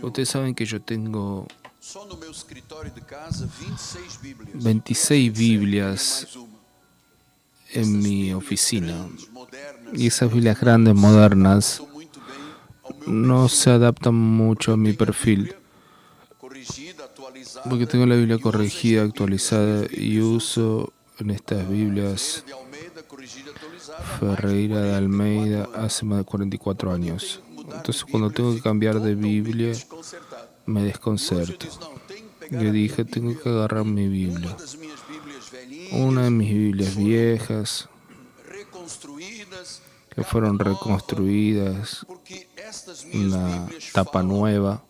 Ustedes saben que yo tengo só no meu escritório de casa 26 Bíblias. 26 Biblias Mais uma. en mi oficina. Grandes, modernas, Y esas Biblias grandes, modernas, muito bem ao meu no se perfil. adaptan mucho a mi Tenho a perfil. Bíblia corrigida, atualizada. Porque tengo la Biblia e uso corregida, estas Bíblias, actualizada, minhas y Bíblias, uso en estas Ferreira Biblias de Almeida, corrigida, atualizada, há mais de Ferreira de 44 Almeida anos. hace más de 44 Quando eu años. tenho que mudar de Entonces cuando Bíblia, tengo que fico cambiar de totalmente Biblia, desconcertado. me E hoje eu desconcerto. disse, não, tenho que pegar Yo a minha dije, tengo Bíblia, que agarrar mi uma Biblia. das minhas Bíblias Una de velhinhas, mis Biblias foram viejas, reconstruídas, que capa fueron nova, reconstruidas, porque estas minhas una Bíblias tapa falam. nueva,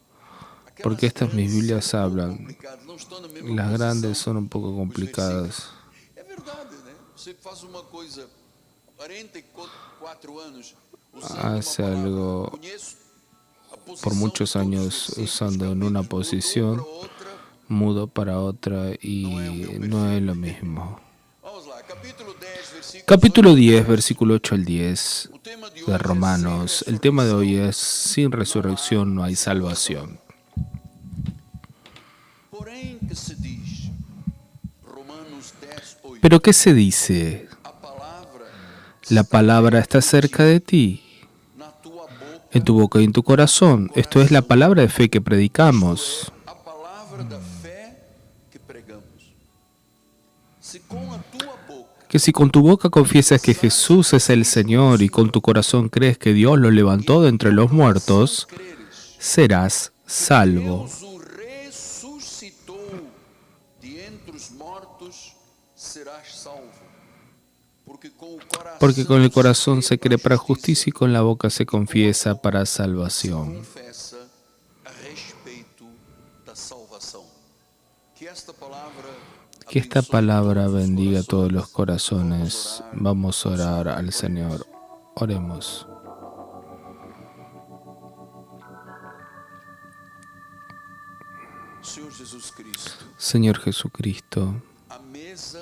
porque Aquelas estas mis grandes são Biblias tão hablan. complicadas, não estão na mesma Las grandes posição. son un poco Os complicadas. versículos. É verdade, né? Você faz uma coisa 44 anos usando Hace uma palavra. algo Conheço a posição por muchos de todos os años versículos, usando en una capítulos, mudou posición, para outra. mudo para otra y Não é o meu no es perfil. lo mismo. Vamos lá, capítulo 10, versículos Capítulo 8 10, ao 10. versículo 8 al 10 O tema de de hoje é Romanos. sem El tema de hoy ressurreição, es: sin resurrección no hay salvación. porém que se diz, Romanos 10, 8, Pero ¿qué se dice? a palavra La palabra está cerca de ti, na tua boca, en tu boca y en tu corazón. Esto es la palabra de fe que predicamos. a palavra da fé que pregamos. Se com a tua boca Que si con tu boca confiesas que Jesús es el Señor y con tu corazón crees que Dios lo levantó de entre los muertos, creres, serás salvo. Deus o ressuscitou de entre os mortos, serás salvo. Porque con el corazón se cree para justicia y con la boca se confiesa para salvación. confessa a respeito da salvação. Que esta palabra bendiga todos los corazones. Vamos a orar al Señor. Oremos. Senhor Jesus Cristo, Señor Jesucristo, a mesa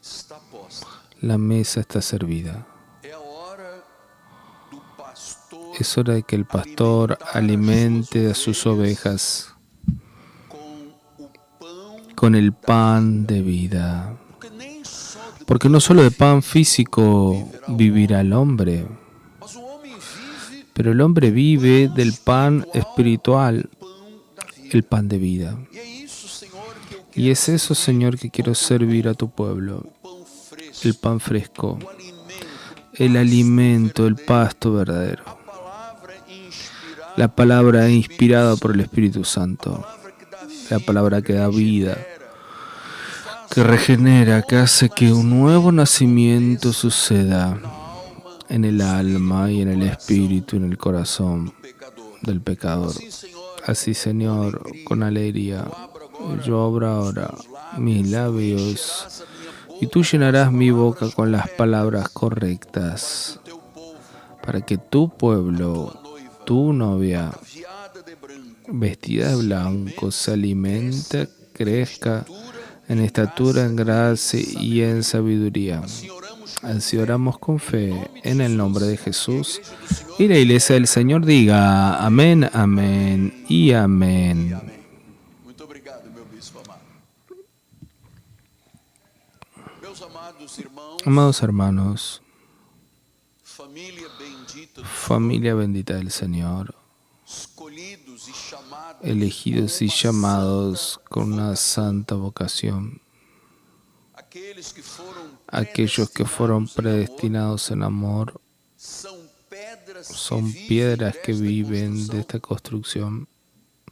está posta. la mesa está servida. É a hora do pastor Es hora de que el pastor alimente a sus ovejas com o pão, con el pan de vida. porque nem só de Porque no solo de pan físico vivirá el hombre, mas o homem vive pero el hombre vive del pan espiritual, pão da vida. el pan de vida. E é isso, Senhor, que eu Y quero es eso, Señor, que quiero servir a tu pueblo, pão fresco, el pan fresco, o alimento, el alimento, el pasto verdadero, a palavra inspirada, la palabra inspirada por el Espíritu Santo, palavra que dá la palabra que da vida, faz que regenera, que hace que un nuevo nacimiento suceda en el alma y en el espíritu, en el corazón pecador. del pecador. Sim, Senhor, Así, Señor, con alegría, yo abro ahora mis labios encherás a minha boca y tú llenarás mi boca con las palabras correctas teu povo, para que tu pueblo, noiva, tu novia, viada de branco, vestida de blanco, se alimente, crezca dura, en estatura, en gracia y en sabiduría. assim oramos Así oramos con fe en el nombre de Jesús. Y la iglesia del Señor diga amén, amén y amén. Muito obrigado, meu bispo amado. Meus amados irmãos, Amados hermanos, família bendita, familia bendita del Señor, escolhidos e chamados, elegidos y llamados con una santa vocación, aqueles que foram aquellos que fueron predestinados en amor, são pedras son que piedras que desta viven de construção, esta construcción,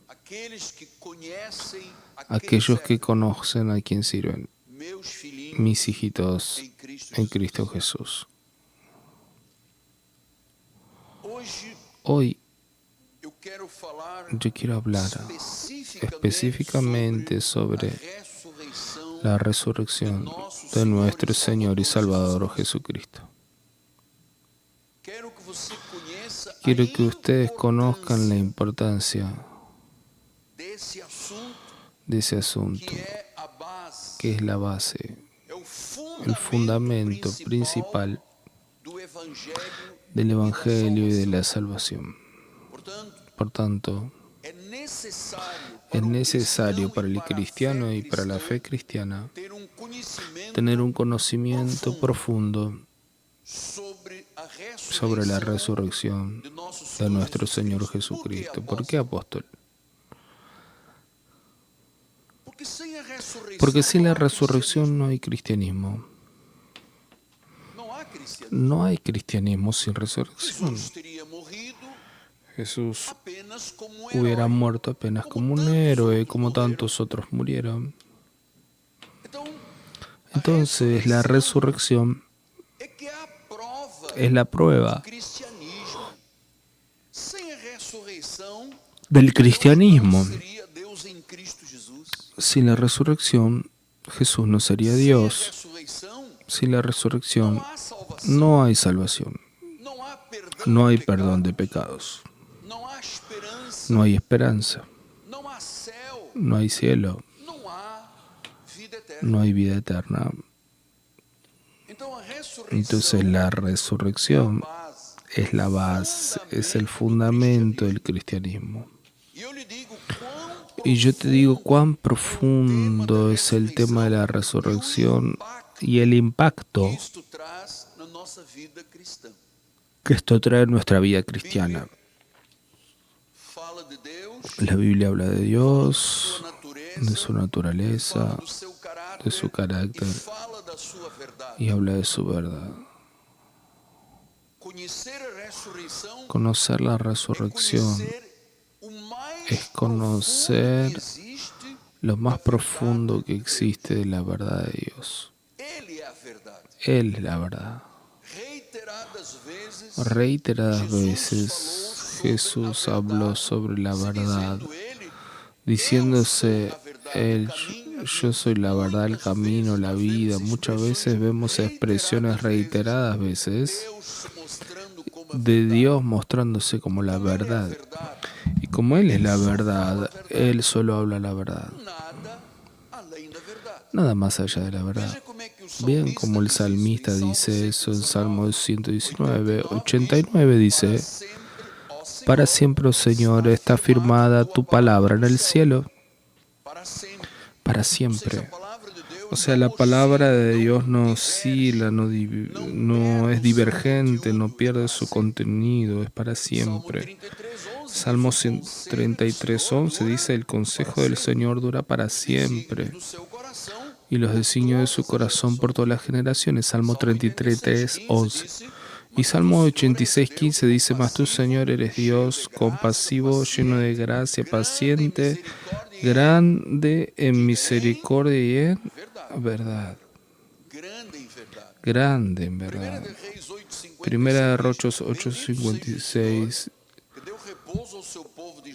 aqueles que conhecem aquellos que conocen a quien sirven, meus filhinhos mis hijitos em Cristo. en Cristo Jesús. Hoje Hoy eu quero falar yo quiero hablar especificamente específicamente sobre a ressurreição la resurrección de nuestro Señor y Salvador Jesucristo. Quero que você conheça a Quiero que ustedes conozcan la importancia desse assunto de ese asunto, que é a base, que es la base, é o el fundamento principal do evangelho. del Evangelio y de la salvación. Portanto, Por tanto, é es necessário necesario para el para a cristiano fé y para la cristã fe cristiana ter conhecimento tener un conocimiento profundo sobre la resurrección de nosso de Senhor nuestro Jesus Señor Cristo. Por quê, Jesucristo. ¿Por qué, apóstolo? apóstol? Porque sem a ressurreição Porque sin não la há cristianismo. resurrección no hay cristianismo. Não há cristianismo. No hay cristianismo sin resurrección. Jesus teria morrido Jesús apenas como hubiera herói, muerto apenas como un tantos héroe, outros como morreram. tantos otros murieron. Então, a Entonces, la resurrección é que é a prova es la do prueba cristianismo. Sem a ressurreição, del Deus cristianismo. não seria Deus em Cristo Jesus. Sin la resurrección, Jesús no sería Sem a Dios. ressurreição, Sin la não resurrección, há salvação, no hay salvación. não há perdão No hay de perdón de pecados, pecados. não há esperança, No hay esperanza. não há céu, No hay cielo. não há vida eterna. No hay vida eterna. Então, a ressurreição Entonces, la é a resurrección base. es la base, es el fundamento del cristianismo. E eu lhe digo quão Y yo te digo cuán profundo profundo es el tema de la resurrección y el impacto isto traz na nossa vida cristã. que esto trae en nuestra vida cristiana. Fala de Deus, La Biblia habla de Dios, sua natureza, de su naturaleza, fala do seu caráter, de su carácter e fala da sua verdade. y habla de su verdad. Conhecer a ressurreição Conocer la é resurrección conhecer o mais es conocer profundo que existe. lo más profundo que existe de la verdad de Dios. Ele é a verdade. Él es la verdad. Reiteradas veces Jesús habló sobre la verdad, diciéndose él, yo soy la verdad, el camino, la vida. Muchas veces vemos expresiones reiteradas veces de Dios mostrándose como la verdad. Y como Él es la verdad, Él solo habla la verdad. Nada más allá de la verdad. Bien, como el salmista dice eso en Salmo 119, 89 dice, para siempre, oh Señor, está firmada tu palabra en el cielo. Para siempre. O sea, la palabra de Dios no oscila, no es divergente, no pierde su contenido, es para siempre. Salmo 133:11 dice, el consejo del Señor dura para siempre y los designios de su corazón por todas las generaciones. Salmo 33:11. Y Salmo 86:15 dice, mas tú, Señor, eres Dios compasivo, lleno de gracia, paciente, grande en misericordia y en verdad. Grande en verdad. Primera de Reyes 8:56.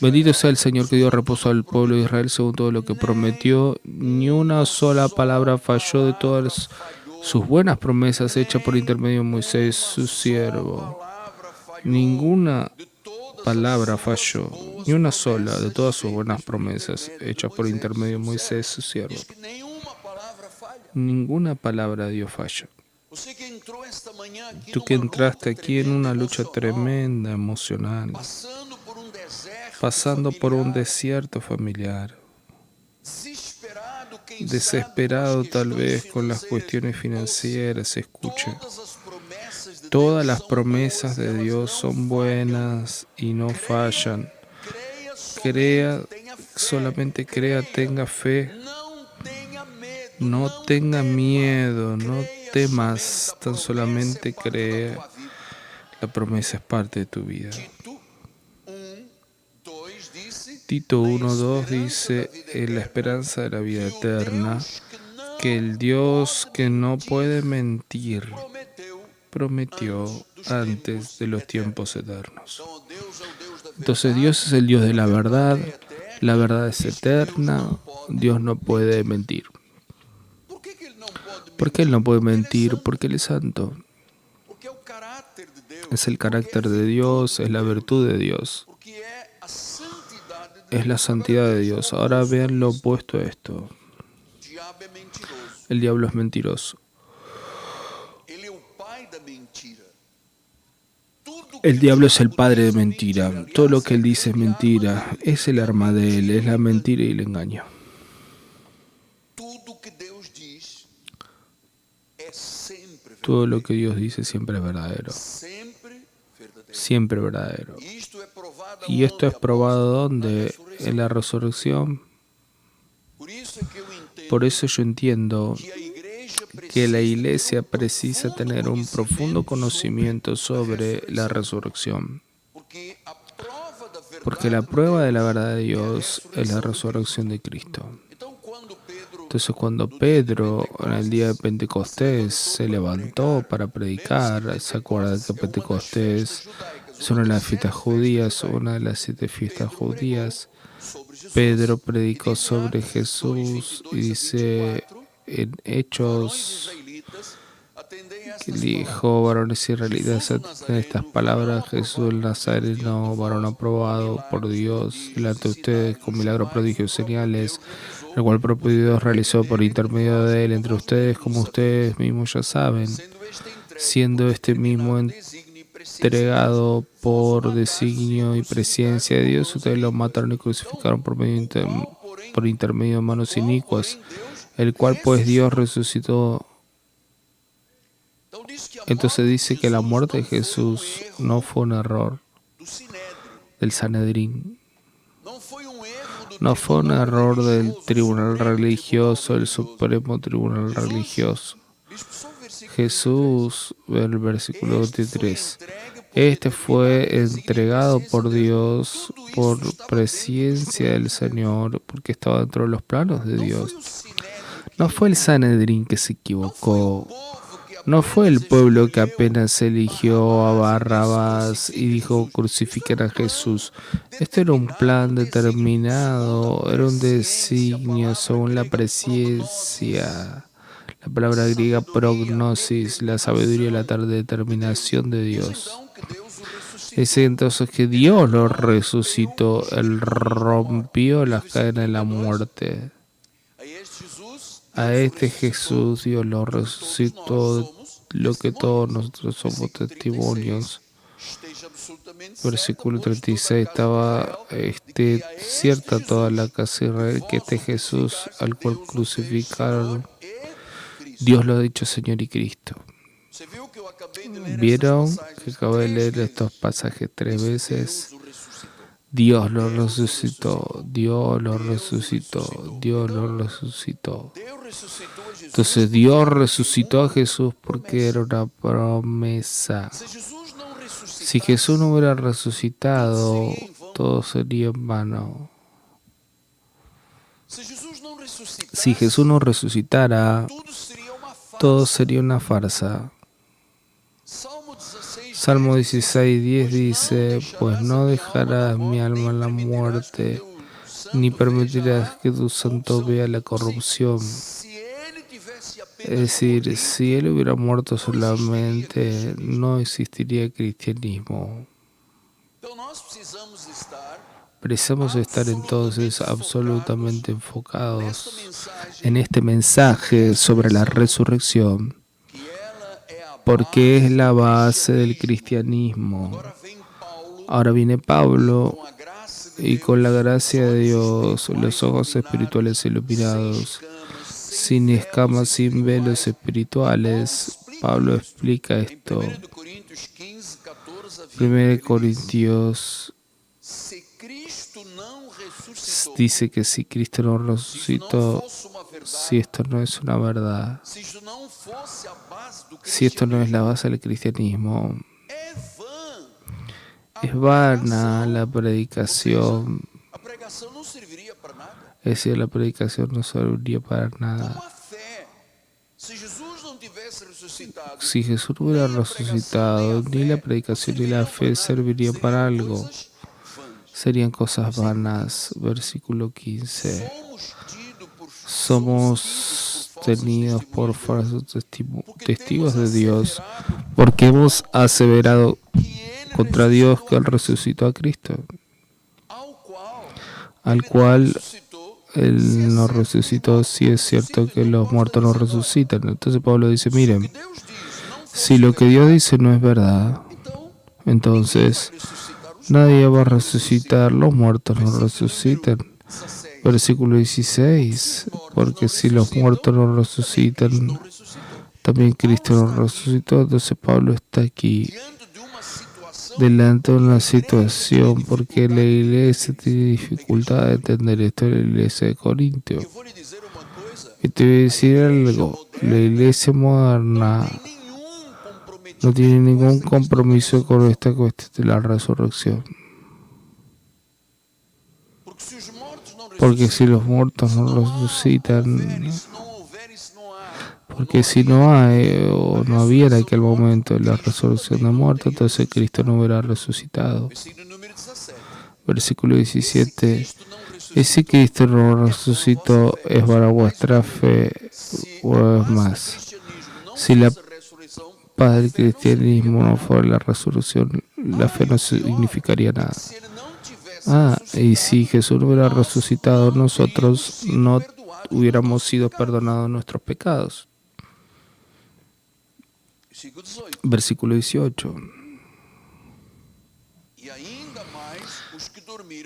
Bendito sea el Señor que dio reposo al pueblo de Israel según todo lo que prometió. Ni una sola palabra falló de todas sus buenas promesas hechas por intermedio de Moisés, su siervo. Ninguna palabra falló, ni una sola de todas sus buenas promesas hechas por intermedio de Moisés, su siervo. Ninguna palabra de Dios falla. Tú que entraste aquí en una lucha tremenda, emocional, pasando por un desierto familiar, desesperado tal vez con las cuestiones financieras, escuche. Todas las promesas de Dios son buenas y no fallan. Crea, solamente crea, tenga fe. No tenga miedo, no temas, tan solamente cree. La promesa es parte de tu vida. Tito 1:2 dice, en la esperanza de la vida eterna, que el Dios que no puede mentir prometió antes de los tiempos eternos. Entonces Dios es el Dios de la verdad es eterna, Dios no puede mentir. ¿Por qué Él no puede mentir? Porque Él es santo. Es el carácter de Dios, es la virtud de Dios. Es la santidad de Dios. Ahora vean lo opuesto a esto. El diablo es mentiroso. El diablo es el padre de mentira. Todo lo que él dice es mentira. Es el arma de él, es la mentira y el engaño. Todo lo que Dios dice siempre es verdadero. Siempre verdadero. Y esto es probado ¿dónde? En la resurrección. Por eso yo entiendo que la iglesia precisa tener un profundo conocimiento sobre la resurrección. Porque la prueba de la verdad de Dios es la resurrección de Cristo. Entonces cuando Pedro en el día de Pentecostés se levantó para predicar, ¿se acuerdan que Pentecostés es una de las fiestas judías, una de las 7 fiestas judías? Pedro predicó sobre Jesús y dice en Hechos, dijo, varones israelitas, en estas palabras, Jesús el Nazareno, varón aprobado por Dios, delante de ustedes con milagros, prodigios, señales, el cual propio Dios realizó por intermedio de él entre ustedes, como ustedes mismos ya saben, siendo este mismo entregado por designio y presencia de Dios, ustedes lo mataron y crucificaron por intermedio de manos inicuas, el cual pues Dios resucitó. Entonces dice que la muerte de Jesús no fue un error del Sanedrín, no fue un error del tribunal religioso, el supremo tribunal religioso. Jesús, en el versículo 23, este fue entregado por Dios por presencia del Señor, porque estaba dentro de los planos de Dios. No fue el Sanedrín que se equivocó. No fue el pueblo que apenas eligió a Barrabás y dijo crucifiquen a Jesús. Esto era un plan determinado, era un designio según la presencia, la palabra griega prognosis, la sabiduría y la determinación de Dios. Es entonces que Dios lo resucitó, Él rompió las cadenas de la muerte. A este Jesús Dios lo resucitó, lo que todos nosotros somos testimonios. Versículo 36, estaba cierta toda la casa de Israel que este Jesús al cual crucificaron, Dios lo ha dicho Señor y Cristo. ¿Vieron que acabo de leer estos pasajes 3 veces? Dios lo resucitó, Dios lo resucitó, Dios lo resucitó. Entonces Dios resucitó a Jesús porque era una promesa. Si Jesús no hubiera resucitado, todo sería en vano. Si Jesús no resucitara, todo sería una farsa. Salmo 16:10 dice, pues no dejarás mi alma en la muerte, ni permitirás que tu santo vea la corrupción. Es decir, si él hubiera muerto solamente, no existiría cristianismo. Precisamos estar entonces absolutamente enfocados en este mensaje sobre la resurrección, porque es la base del cristianismo. Ahora viene Pablo y con la gracia de Dios, los ojos espirituales iluminados, sin escamas, sin velos espirituales, Pablo explica esto. 1 Corintios dice que si Cristo no resucitó, si esto no es una verdad, si esto no es la base del cristianismo, es vana la predicación. Es decir, la predicación no serviría para nada. Si Jesús no hubiera resucitado, ni la predicación ni la fe servirían para algo. Serían cosas vanas. Versículo 15. Somos tenidos por falsos testigos de Dios, porque hemos aseverado contra Dios que Él resucitó a Cristo, al cual Él no resucitó, si es cierto que los muertos no resucitan. Entonces Pablo dice, miren, si lo que Dios dice no es verdad, Entonces, nadie va a resucitar, los muertos no resucitan. Versículo 16, porque si los muertos no resucitan, también Cristo no resucitó. Entonces Pablo está aquí delante de una situación, porque la iglesia tiene dificultad de entender esto en la iglesia de Corintio. Y te voy a decir algo, la iglesia moderna no tiene ningún compromiso con esta cuestión de la resurrección. Porque si los muertos no resucitan, porque si no hay o no hubiera aquel momento de la resurrección de muertos, entonces Cristo no hubiera resucitado. Versículo 17. Y si Cristo no resucitó, es para vuestra fe, una vez más. Si la paz del cristianismo no fuera la resurrección, la fe no significaría nada. Y si Jesús no hubiera resucitado, nosotros no hubiéramos sido perdonados nuestros pecados. Versículo 18.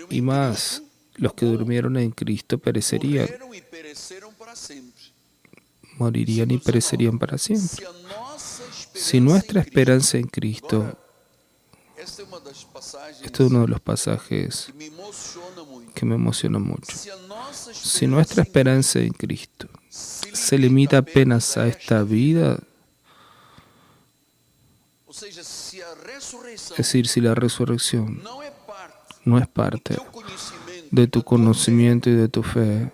Y más, los que durmieron en Cristo perecerían, morirían y perecerían para siempre. Si nuestra esperanza en Cristo, este es uno de los pasajes que me emociona mucho. Si nuestra esperanza en Cristo se limita apenas a esta vida, es decir, si la resurrección no es parte de tu conocimiento y de tu fe,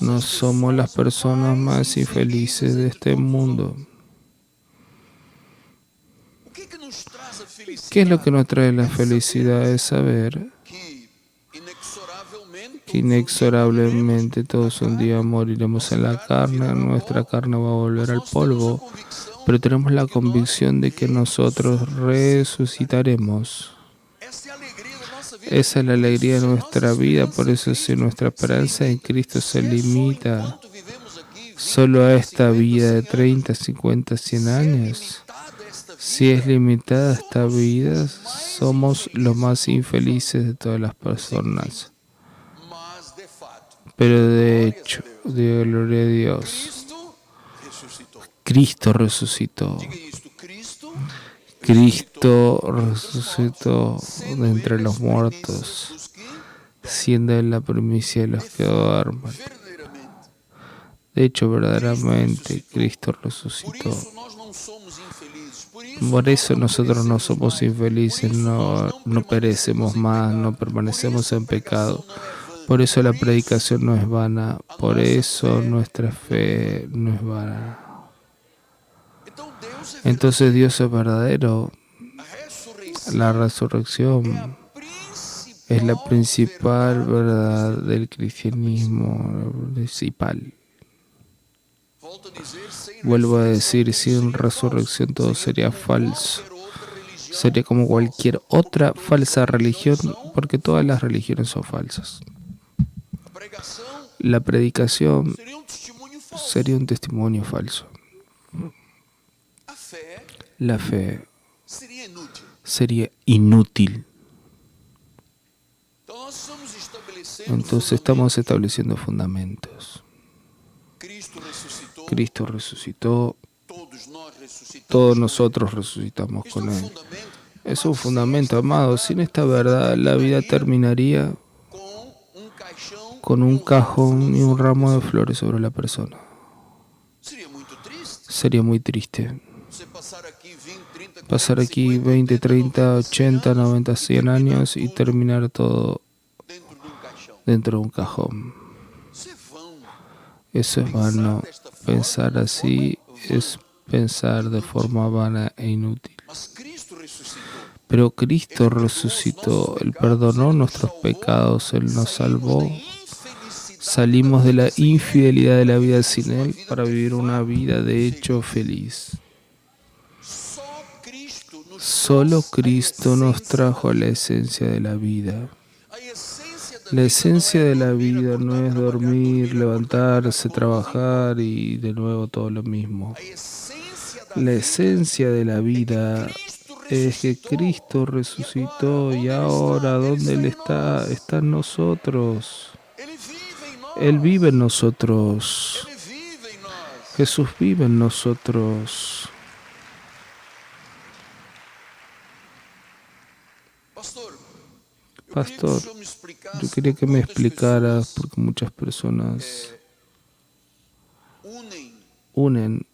no somos las personas más infelices de este mundo. ¿Qué es lo que nos trae la felicidad? Es saber que inexorablemente todos un día moriremos en la carne, nuestra carne va a volver al polvo, pero tenemos la convicción de que nosotros resucitaremos. Esa es la alegría de nuestra vida, por eso si nuestra esperanza en Cristo se limita solo a esta vida de 30, 50, 100 años, si es limitada esta vida, somos los más infelices de todas las personas. Pero de hecho, de gloria a Dios, Cristo resucitó. Cristo resucitó de entre los muertos, siendo la primicia de los que duermen. De hecho, verdaderamente, Cristo resucitó. Por eso nosotros no somos infelices, no perecemos más, no permanecemos en pecado. Por eso la predicación no es vana, por eso nuestra fe no es vana. Entonces Dios es verdadero. La resurrección es la principal verdad del cristianismo, principal. Vuelvo a decir, sin resurrección todo sería falso. Sería como cualquier otra falsa religión, porque todas las religiones son falsas. La predicación sería un testimonio falso. La fe sería inútil. Entonces estamos estableciendo fundamentos. Cristo resucitó, todos nosotros resucitamos con Él. Es un fundamento, amado. Sin esta verdad, la vida terminaría con un cajón y un ramo de flores sobre la persona. Sería muy triste. Pasar aquí 20, 30, 80, 90, 100 años y terminar todo dentro de un cajón. Eso es vano. Pensar así es pensar de forma vana e inútil. Pero Cristo resucitó, Él perdonó nuestros pecados, Él nos salvó. Salimos de la infidelidad de la vida sin Él para vivir una vida de hecho feliz. Solo Cristo nos trajo a la esencia de la vida. La esencia de la vida no es dormir, levantarse, trabajar y de nuevo todo lo mismo. La esencia de la vida es que Cristo resucitó y ahora ¿dónde Él está? Está en nosotros. Él vive en nosotros. Jesús vive en nosotros. Pastor, yo quería que me explicaras, porque muchas personas unen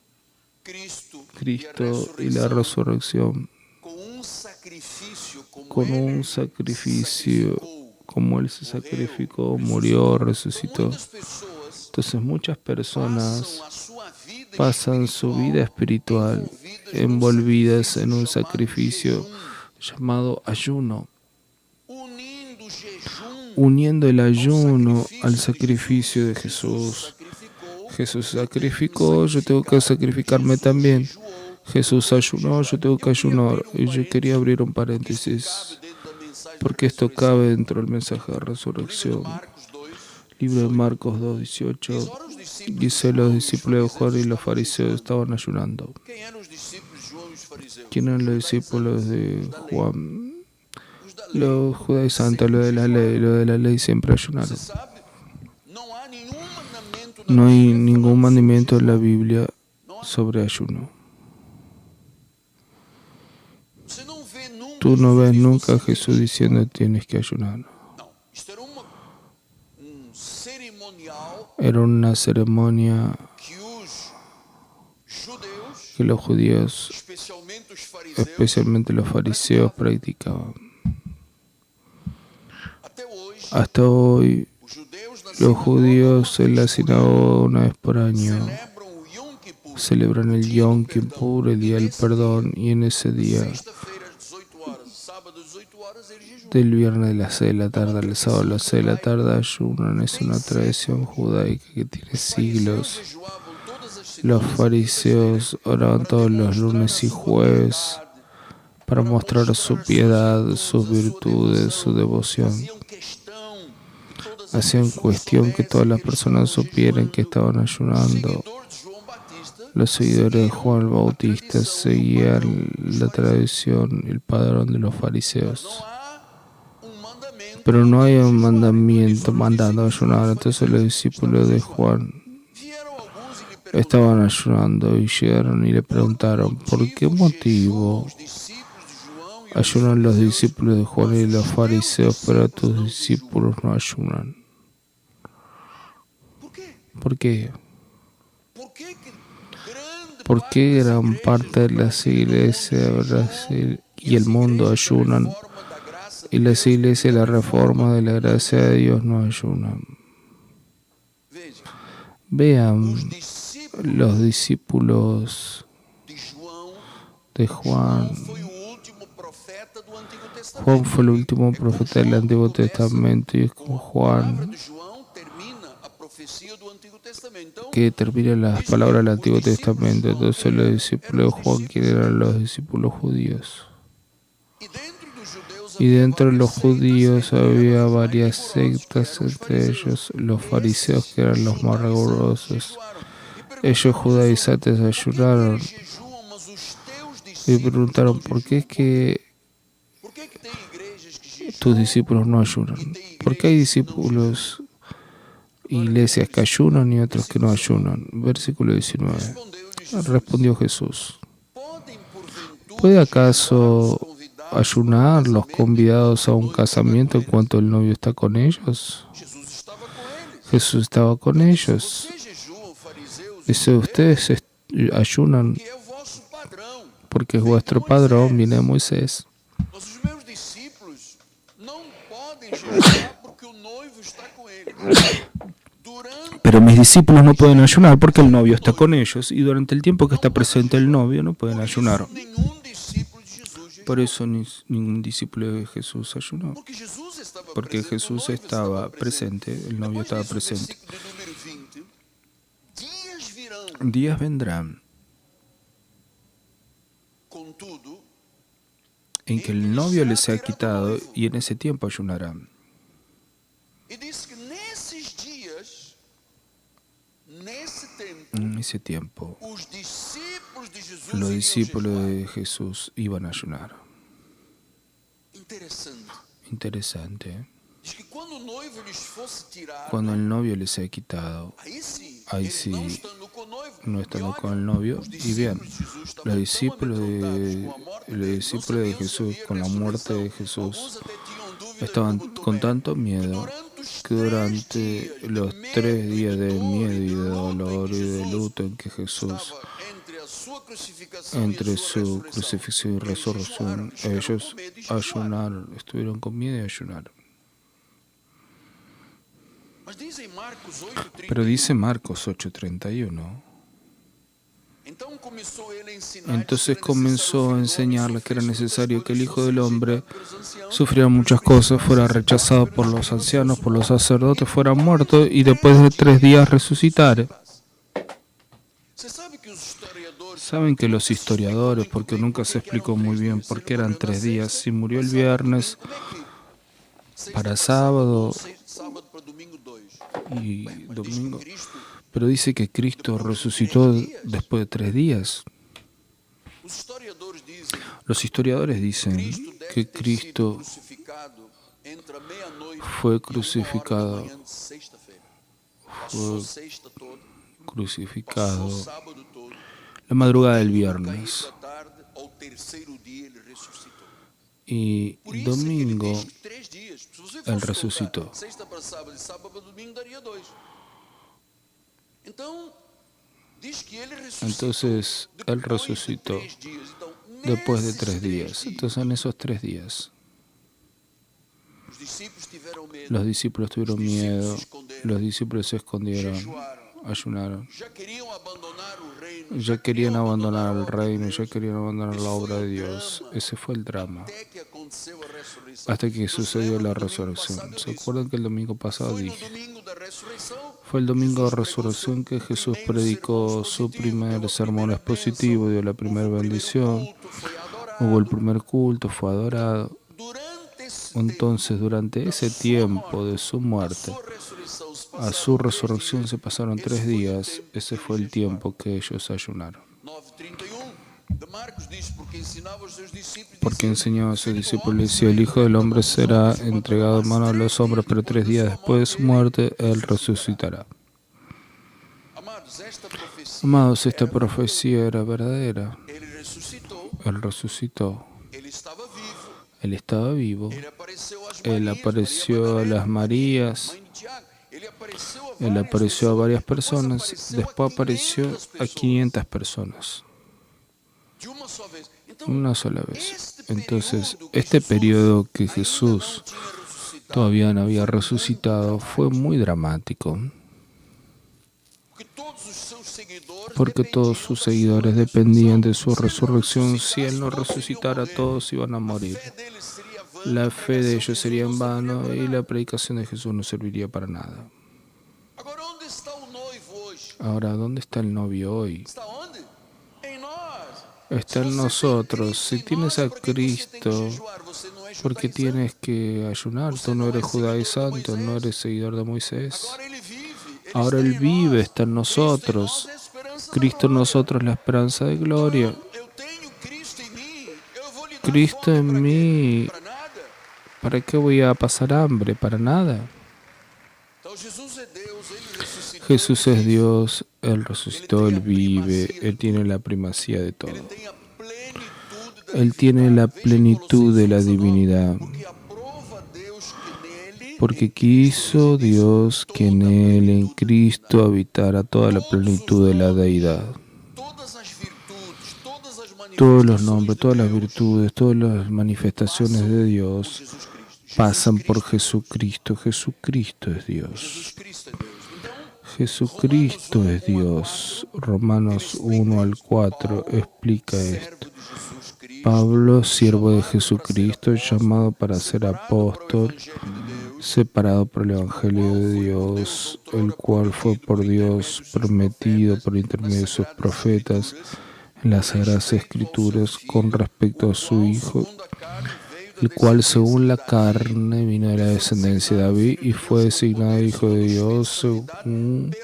Cristo y la resurrección con un sacrificio, como Él se sacrificó, murió, resucitó. Entonces muchas personas pasan su vida espiritual envolvidas en un sacrificio llamado ayuno, uniendo el ayuno al sacrificio de Jesús. Jesús sacrificó, yo tengo que sacrificarme también. Jesús ayunó, yo tengo que ayunar. Y yo quería abrir un paréntesis, porque esto cabe dentro del mensaje de resurrección. Libro de Marcos 2:18 dice: los discípulos de Juan y los fariseos estaban ayunando. ¿Quién eran los discípulos de Juan? Los judaizantes, lo de la ley siempre ayunaron. No hay ningún mandamiento en la Biblia sobre ayuno. Tú no ves nunca a Jesús diciendo tienes que ayunar. Era una ceremonia que los judíos, especialmente los fariseos, practicaban. Hasta hoy, los judíos en la sinagoga una vez por año celebran el Yom Kippur, el día del perdón, y en ese día, del viernes de las 6 de la tarde al sábado a las 6 de la tarde, ayunan. Es una tradición judaica que tiene siglos. Los fariseos oraban todos los lunes y jueves para mostrar su piedad, sus virtudes, su devoción. Hacían cuestión que todas las personas supieran que estaban ayunando. Los seguidores de Juan el Bautista seguían la tradición, el padrón de los fariseos. Pero no hay un mandamiento mandando a ayunar. Entonces los discípulos de Juan estaban ayunando y llegaron y le preguntaron: ¿por qué motivo ayunan los discípulos de Juan y los fariseos, pero tus discípulos no ayunan? ¿Por qué? ¿Por qué gran parte de las iglesias de Brasil y el mundo ayunan y las iglesias de la Reforma de la Gracia de Dios no ayunan? Vean, los discípulos de Juan. Juan fue el último profeta del Antiguo Testamento y es con Juan que termina las palabras del Antiguo Testamento. Entonces los discípulos de Juan, ¿quién eran los discípulos judíos? Y dentro de los judíos había varias sectas, entre ellos los fariseos, que eran los más rigurosos. Ellos judaizantes ayunaron y preguntaron: ¿por qué es que tus discípulos no ayunan? ¿Por qué hay discípulos, iglesias que ayunan y otros que no ayunan? Versículo 19. Respondió Jesús: ¿puede acaso ayunar los convidados a un casamiento en cuanto el novio está con ellos? Jesús estaba con ellos. Dice: ustedes ayunan porque es vuestro padrón, viene de Moisés. Pero mis discípulos no pueden ayunar porque el novio está con ellos, y durante el tiempo que está presente el novio no pueden ayunar. Por eso ningún discípulo de Jesús ayunó, porque Jesús estaba presente, el novio estaba presente. Días vendrán en que el novio les sea quitado y en ese tiempo ayunarán. En ese tiempo, los discípulos de Jesús iban a ayunar. Interesante. Diz que quando o noivo lhes fosse tirado, Cuando el novio les sea quitado, ahí eles não sí, estando com o noivo, no e estando olha, con el novio. os Y bien, discípulos de Jesus estavam los tão discípulos amedrontados com de, a morte los dele, não discípulos de sabiam se Jesús, havia con la muerte ressurreição. de Jesús, Alguns até tinham dúvidas, estaban como con Tomé, tanto que miedo durante os que 3 durante dias de los medo 3 e días de de dor miedo e y de de luta em dolor que y de Jesus luto en que Jesús, estava entre a sua crucificação e a entre sua su ressurreição, crucifixión y eles jejuaram, resurrección, estiveram com ellos medo e jejuaram. ayunaron, estuvieron con miedo y ayunaron. Mas diz em Marcos Pero dice 8:31, Marcos 8:31, então começou ele a ensinar entonces comenzó a enseñarle que era necesario que el Hijo del Hombre sufriera muchas cosas, fuera rechazado por los ancianos, por los sacerdotes, fuera muerto y después de 3 días resucitara. Saben que los historiadores, porque nunca se explicó muy bien por qué eran 3 días, si murió el viernes para sábado y domingo, pero dice que Cristo resucitó después de 3 días. Los historiadores dicen que Cristo fue crucificado la madrugada del viernes y domingo Él resucitó. Entonces Él resucitó después de 3 días. Entonces en esos 3 días los discípulos tuvieron miedo, los discípulos se escondieron, ayunaron. Ya querían abandonar el reino, ya querían abandonar la obra de Dios. Ese fue el drama. Hasta que sucedió la resurrección. ¿Se acuerdan que el domingo pasado dije? Fue el domingo de resurrección que Jesús predicó su primer sermón expositivo, dio la primera bendición, hubo el primer culto, fue adorado. Entonces, durante ese tiempo de su muerte a su resurrección se pasaron 3 días. Ese fue el tiempo que ellos ayunaron. Porque enseñó a sus discípulos, decía, el Hijo del Hombre será entregado en manos de los hombres, pero 3 días después de su muerte, Él resucitará. Amados, esta profecía era verdadera. Él resucitó. Él estaba vivo. Él apareció a las Marías. Él apareció a varias personas. Después apareció a 500 personas. Una sola vez. Entonces, este periodo que Jesús todavía no había resucitado fue muy dramático. Porque todos sus seguidores dependían de su resurrección. Si Él no resucitara, todos iban a morir. La fe de ellos sería en vano y la predicación de Jesús no serviría para nada. Ahora, ¿dónde está el novio hoy? Está en nosotros. Si tienes a Cristo, ¿por qué tienes que ayunar? Tú no eres judaizante, no eres seguidor de Moisés. Ahora Él vive, está en nosotros. Cristo en nosotros, la esperanza de gloria. Cristo en mí. ¿Para qué voy a pasar hambre? Para nada. Jesús es Dios, Él resucitó, Él vive, Él tiene la primacía de todo. Él tiene la plenitud de la divinidad. Porque quiso Dios que en Él, en Cristo, habitara toda la plenitud de la deidad. Todos los nombres, todas las virtudes, todas las manifestaciones de Dios pasan por Jesucristo. Jesucristo es Dios. Jesucristo es Dios. Romanos 1-4 explica esto. Pablo, siervo de Jesucristo, llamado para ser apóstol, separado por el Evangelio de Dios, el cual fue por Dios prometido por intermedio de sus profetas en las Sagradas Escrituras con respecto a su Hijo, el cual según la carne vino de la descendencia de David y fue designado Hijo de Dios según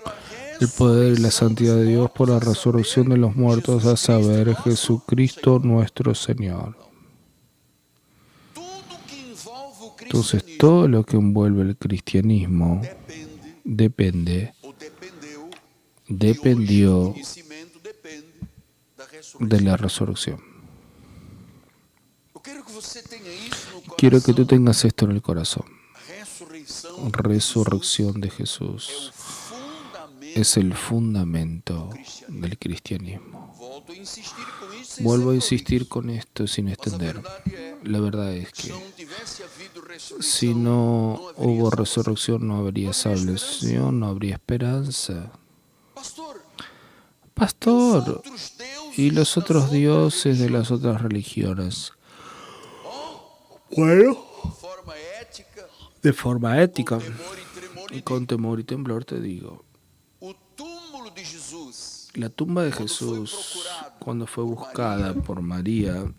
el poder y la santidad de Dios por la resurrección de los muertos, a saber, Jesucristo nuestro Señor. envolve o Entonces, cristianismo todo lo que envuelve el cristianismo depende depende, ou dependeu e hoje o dependió conhecimento depende da de ressurreição. la resurrección. Eu quero que você tenha isso no Quiero que tú coração. tengas esto en el corazón. A ressurreição de Resurrección de Jesus é o Jesús fundamento es el fundamento do cristianismo. del cristianismo. Volto a insistir com isso sem Vuelvo a ser insistir prolixo. con esto sin Mas a extender. verdade é, La verdad es se que não tivesse havido si ressurreição, no não haveria hubo salvação. resurrección, no habría No habría salvación, no habría esperanza. Pastor, Pastor, os outros deuses y los das otros outras dioses de las religiões, otras religiones. de forma ética, De forma ética, com temor e tremor, y con temor y temblor te digo, o túmulo de Jesus, la tumba de Cuando fue Jesús, procurado cuando fue por buscada María, por María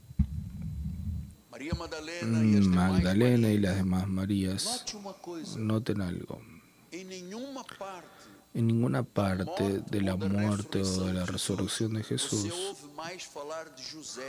Maria Madalena e as demais Magdalena y Marias, las demás Marías, note uma coisa, noten algo. em nenhuma parte En ninguna parte morte de la ou da muerte o de la ressurreição resurrección de de Jesus, Jesús, você ouve mais falar de José.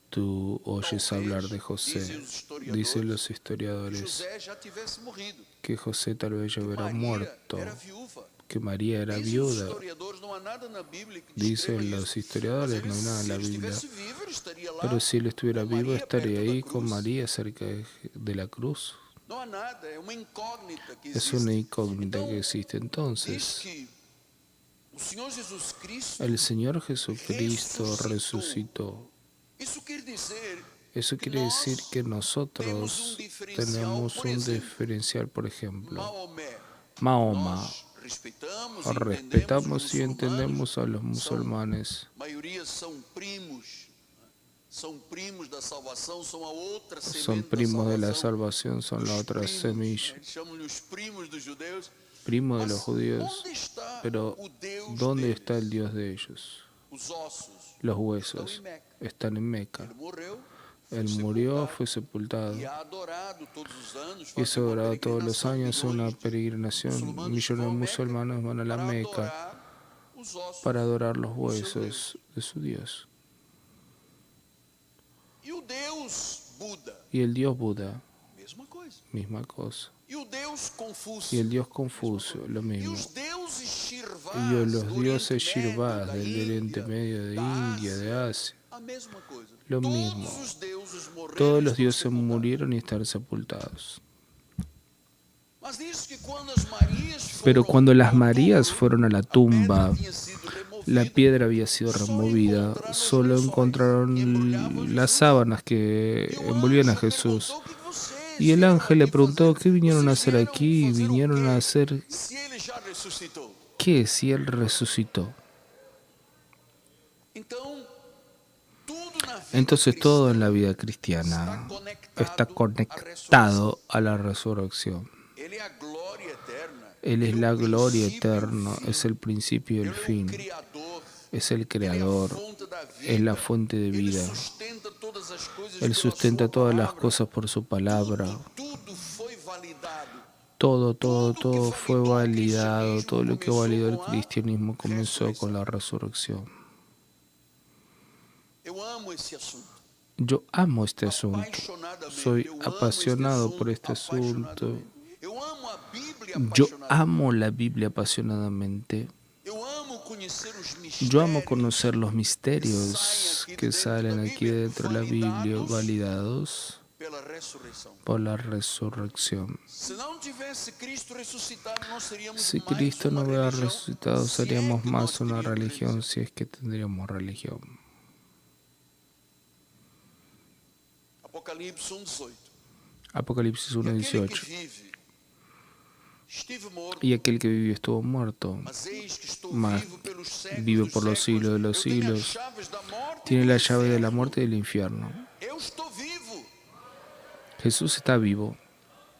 tú oyes Talvez, hablar de dizem José. os Dicen los historiadores, historiadores José já tivesse morrido, que José tal vez ya que hubiera Maria muerto, era viúva. que María era Dizem os viuda. historiadores, não há nada na Bíblia que descreva Dicen isso. los historiadores, no hay nada en Se la ele Biblia. estivesse vivo, ele estaria lá. Pero si él estuviera com vivo, Maria estaría perto da ahí con cruz. María cerca de la cruz. Não há nada, é uma incógnita que Es existe. una incógnita Então, que existe. diz Entonces, que o Senhor Jesus Cristo el Señor Jesucristo resucitó. Isso quer dizer Eso quiere decir que nosotros tenemos un diferencial, por ejemplo. Maomé. Mahoma. Nós respeitamos Respetamos y e entendemos entendemos a los musulmanes. maioria são primos da salvação, são a outra Son semente da primos de la salvação. salvación, son la Os otra primos, semilla. eles chamam os primos dos judeus. Primos de Mas los judíos. onde está Pero, o Deus ¿dónde deles? está el Dios de ellos? Os ossos Los estão em huesos Meca. están en Meca. Ele morreu, Él murió, fue sepultado. e é adorado todos os anos. Y es fazem uma adorado todos los peregrinação, años, una milhões de peregrinación. muçulmanos Millones de vão a Meca musulmanes van a la para Meca adorar os ossos. para adorar los huesos de su Dios. E o Deus Buda, Y el Dios Buda, mesma coisa. misma cosa. E o Deus Y Confúcio. el Dios Confucio, lo E mismo. os deuses Shirvás, Y los do dioses Oriente Médio, Shirvás da del Oriente Índia, Medio, de da India, de Ásia, Asia, a mesma coisa. lo Todos mismo. os deuses morreram Todos e los estão dioses sepultados. murieron y están sepultados. Mas diz que quando as Marias foram Pero cuando las ao Marías túmulo, fueron a la a tumba, pedra tinha sido removida. la piedra había sido removida, solo encontraron las sábanas que E o envolvían a anjo Jesús. perguntou, "O que vocês Y el vieram ángel le aqui preguntó, fazer? ¿qué vinieron a Vocês hacer vieram aquí? fazer o Vinieron quê? a hacer, Se ele já ressuscitou. ¿qué si Él resucitó? Então, tudo na vida Entonces todo en la vida cristã cristiana está está conectado a la resurrección. Ele é a glória eterna. Él es Ele é la o gloria princípio e o eterna, fim. es el principio y el Ele é o fin, Criador. es el Ele é a creador, fonte da vida. es la fuente de Ele vida. sustenta todas as coisas Él pela sustenta sua todas las palavra. cosas por su palabra. Tudo foi validado. Todo fue validado. Todo lo que validó el cristianismo comenzó con la resurrección. Eu amo esse assunto. Yo amo este asunto. Apaixonadamente. Soy Eu amo apasionado este por este assunto, asunto. apaixonadamente. Eu amo a Bíblia Yo apaixonadamente. amo la Biblia apasionadamente. Eu amo conhecer os mistérios. Yo amo conocer los misterios que salen aquí dentro de la Biblia, validados pela ressurreição. por la resurrección. Se não tivesse Cristo ressuscitado, nós seríamos Si mais Cristo no uma hubiera religião, resucitado, se é seríamos que más nós una teríamos religión, si es que tendríamos religión. Apocalipse 1:18. Apocalipsis E aquele 1:18. que vive, estive morto, Y aquel que vivió estuvo muerto, mas eis que estou mas vivo pelos séculos vive dos por los séculos. siglos de los Eu tenho as siglos. chaves da morte e Tiene do la llave de la inferno. muerte y del infierno. Eu estou vivo. Jesús está vivo.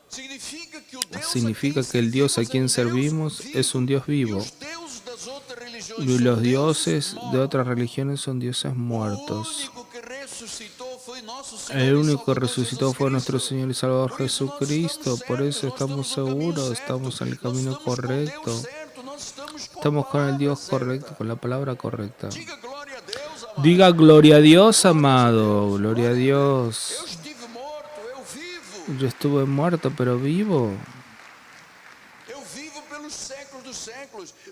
Significa que o Deus Significa a quem que el Dios a quien servimos servimos es un Dios E vivo. os deuses das outras religiões Y são los deuses dioses de mortos. otras religiones son dioses O muertos. único que ressuscitou foi nosso Senhor El e único que Salvador resucitó Jesus fue nuestro Cristo. Señor y Salvador Por isso nós Jesucristo. estamos Por certos, eso nós estamos estamos no caminho seguros, certo, estamos en el nós camino estamos com Deus correcto. certo, nós estamos com a Estamos con el Dios palavra correcto, certa. con la palabra correcta. Diga glória a Deus, amado. Diga gloria a Dios, amado. Gloria a Eu Dios. estive morto, eu vivo. Yo estuve muerto, pero vivo.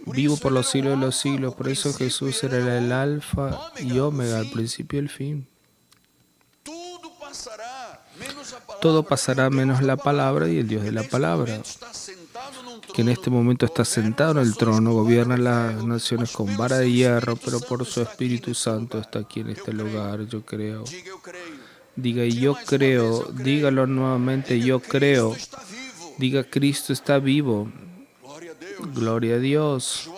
Vivo por los siglos de los siglos. Por eso Jesús era el alfa y omega, el principio y el fin. Todo pasará menos la palabra y el Dios de la palabra, que en este momento está sentado en el trono, gobierna las naciones con vara de hierro, pero por su Espíritu Santo está aquí en este lugar. Yo creo. Diga, yo creo. Dígalo nuevamente, yo creo. Diga, Cristo está vivo. Gloria a Dios.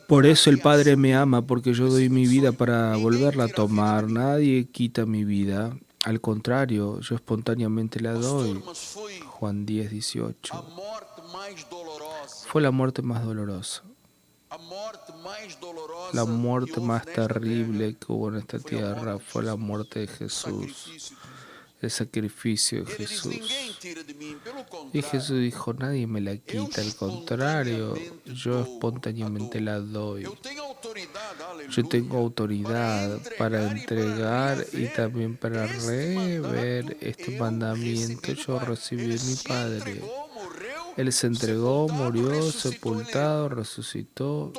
Por eso el Padre me ama, porque yo doy mi vida para volverla a tomar. Nadie quita mi vida. Al contrario, yo espontáneamente la doy. Juan 10, 18. Fue la muerte más dolorosa. La muerte más terrible que hubo en esta tierra fue la muerte de Jesús. El sacrificio de Jesús. Y Jesús dijo, nadie me la quita, al contrario, yo espontáneamente la doy. Yo tengo autoridad para entregar y también para rever este mandamiento. Yo recibí de mi Padre. Él se entregó, murió, sepultado, resucitó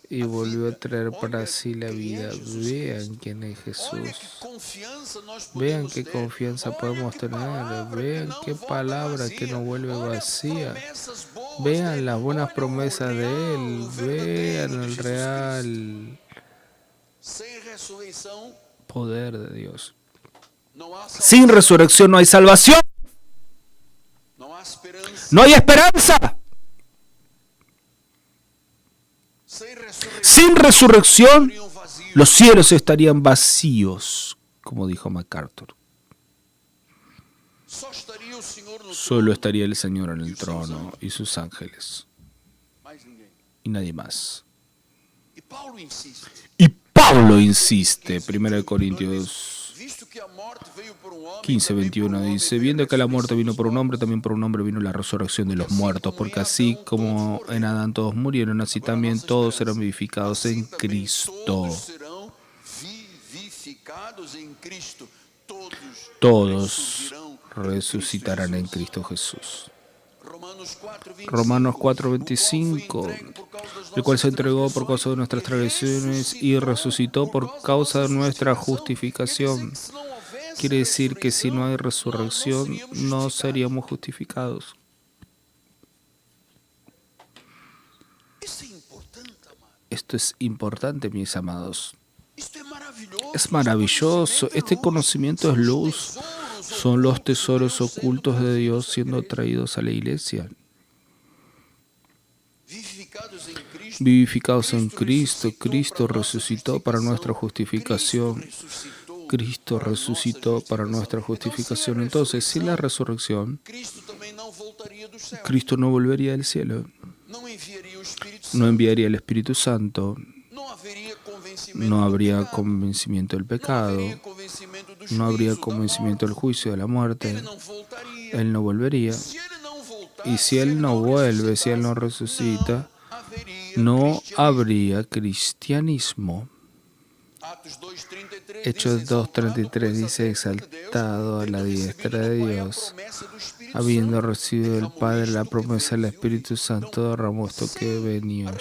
y volvió a traer para sí la vida. Vean quién es Jesús. Vean qué confianza podemos tener. Vean qué palabra que no vuelve vacía. Vean las buenas promesas de Él. Vean el real poder de Dios. Sin resurrección no hay salvación. No hay esperanza. Sin resurrección, los cielos estarían vacíos, como dijo MacArthur. Solo estaría el Señor en el trono y sus ángeles. Y nadie más. Y Pablo insiste, 1 Corintios 15, 21 dice, viendo que la muerte vino por un hombre, también por un hombre vino la resurrección de los muertos, porque así como en Adán todos murieron, así también todos serán vivificados en Cristo. Todos resucitarán en Cristo Jesús. Romanos 4:25, el cual se entregó por causa de nuestras transgresiones y resucitó por causa de nuestra justificación. Quiere decir que si no hay resurrección, no seríamos justificados. Esto es importante, mis amados. Es maravilloso. Este conocimiento es luz. Son los tesoros ocultos de Dios siendo traídos a la iglesia. Vivificados en Cristo. Cristo resucitó para nuestra justificación. Cristo resucitó para nuestra justificación. Entonces, sin la resurrección, Cristo no volvería del cielo. No enviaría el Espíritu Santo. No habría convencimiento del pecado. No habría convencimiento del juicio, de la muerte. Él no volvería. Y si Él no vuelve, si Él no resucita, no habría cristianismo. Hechos 2:33 dice, exaltado a la diestra de Dios, habiendo recibido del Padre la promesa del Espíritu Santo, derramó esto que venía.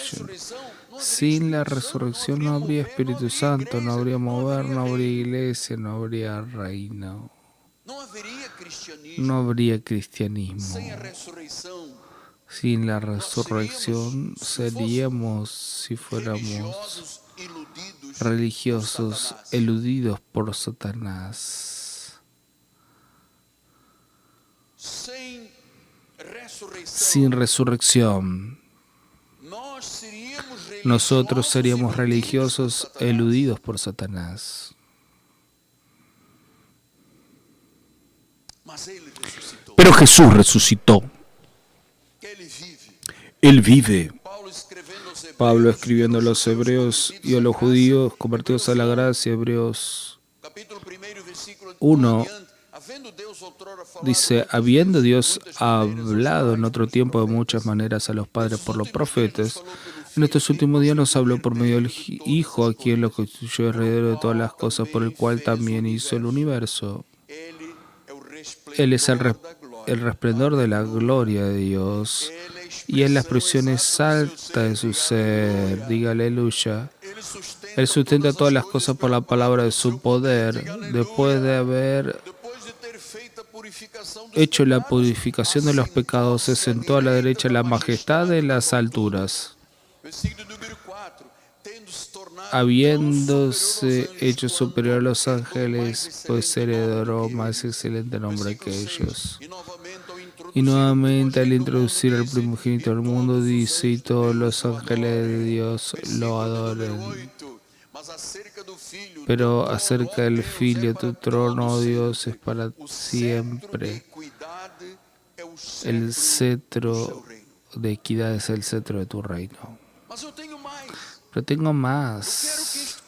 Sin la resurrección no habría Espíritu Santo, no habría mover, no habría iglesia, no habría reino. No habría cristianismo. Sin la resurrección seríamos, si fuéramos religiosos, eludidos por Satanás. Sin resurrección, nosotros seríamos religiosos, eludidos por Satanás. Pero Jesús resucitó. Él vive. Pablo escribiendo a los hebreos y a los judíos convertidos a la gracia, Hebreos 1, dice, habiendo Dios hablado en otro tiempo de muchas maneras a los padres por los profetas, En estos últimos días nos habló por medio del Hijo, a quien lo constituyó heredero de todas las cosas, por el cual también hizo el universo. Él es el resplendor de la gloria de Dios y es la expresión exacta de su ser. Diga aleluya. Él sustenta todas las cosas por la palabra de su poder. Después de haber hecho la purificación de los pecados, se sentó a la derecha de la majestad de las alturas, habiéndose hecho superior a los ángeles, pues heredó más excelente nombre que ellos. Y nuevamente al introducir al primogénito al mundo dice, y todos los ángeles de Dios lo adoren. Pero acerca del Filho, tu trono, oh Dios, es para siempre. El cetro de equidad es el cetro de tu reino. Pero tengo más.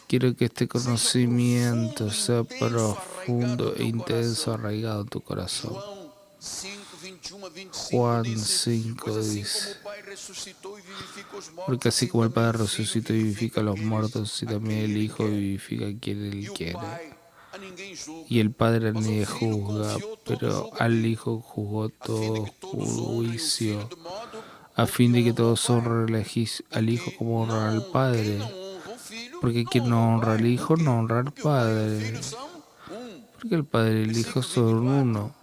Quiero que este conocimiento sea profundo e intenso, arraigado en tu corazón. Juan 5 dice, porque así como el Padre resucita y vivifica a los muertos, así también el Hijo vivifica a quien Él quiere. Y el Padre ni juzga, pero al Hijo juzgó todo juicio, a fin de que todos honren al Hijo como honran al Padre. Porque quien no honra al Hijo no honra al Padre. Porque el Padre y el Hijo son uno.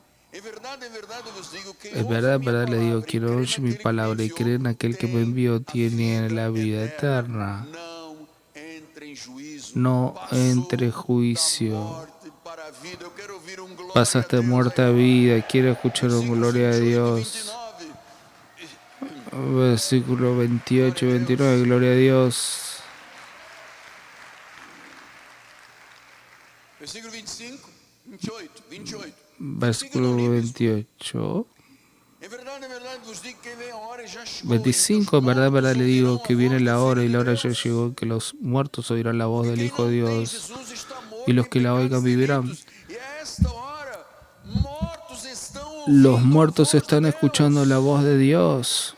Es verdad, le digo, quien oye mi palabra y cree en aquel que me envió tiene la vida eterna. No entre juicio. Pasaste de muerte a vida. Quiero escuchar un gloria a Dios. Versículo 28, 29, gloria a Dios. Versículo 25, 28, 28. Versículo 28. 25, en verdad le digo que viene la hora y la hora ya llegó, que los muertos oirán la voz del Hijo de Dios y los que la oigan vivirán. Los muertos están escuchando la voz de Dios.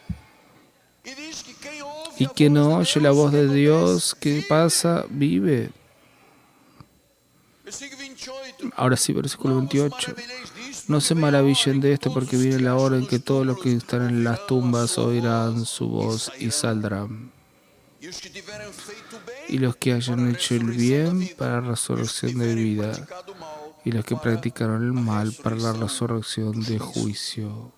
Y quien no oye la voz de Dios, ¿qué pasa? Vive. Ahora sí, versículo 28. No se maravillen de esto, porque viene la hora en que todos los que están en las tumbas oirán su voz y saldrán. Y los que hayan hecho el bien para la resurrección de vida, y los que practicaron el mal para la resurrección de juicio.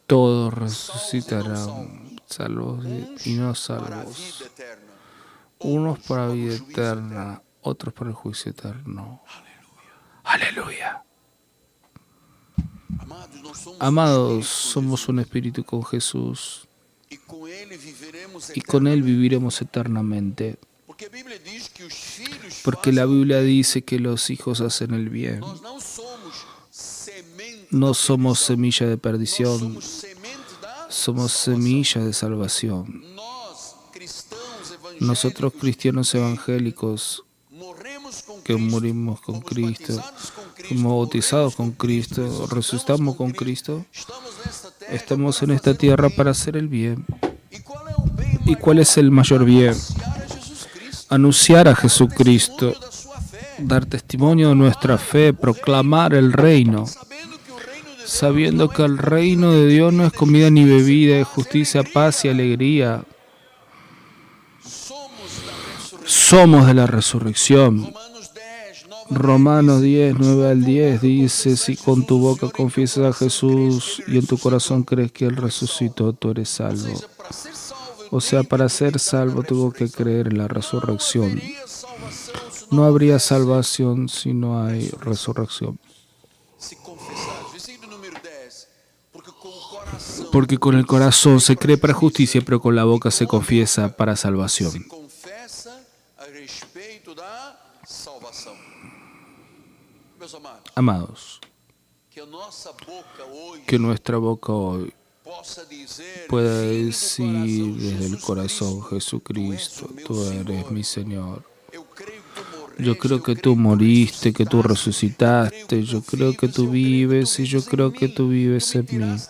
Todos resucitarán, salvos y no salvos. Unos para vida eterna, otros para el juicio eterno. Aleluya. Amados, somos un espíritu con Jesús y con Él viviremos eternamente. Porque la Biblia dice que los hijos hacen el bien. No somos semilla de perdición, somos semilla de salvación. Nosotros cristianos evangélicos que morimos con Cristo, fuimos bautizados con Cristo, resucitamos con Cristo, estamos en esta tierra para hacer el bien. ¿Y cuál es el mayor bien? Anunciar a Jesucristo, dar testimonio de nuestra fe, proclamar el reino, sabiendo que el reino de Dios no es comida ni bebida, es justicia, paz y alegría. Somos de la resurrección. Romanos 10, 9 al 10 dice, si con tu boca confiesas a Jesús y en tu corazón crees que Él resucitó, tú eres salvo. O sea, para ser salvo tuvo que creer en la resurrección. No habría salvación si no hay resurrección. Porque con el corazón se cree para justicia, pero con la boca se confiesa para salvación. Amados, que nuestra boca hoy pueda decir desde el corazón, Jesucristo, tú eres mi Señor. Yo creo que tú moriste, que tú resucitaste, yo creo que tú vives y yo creo que tú vives en mí.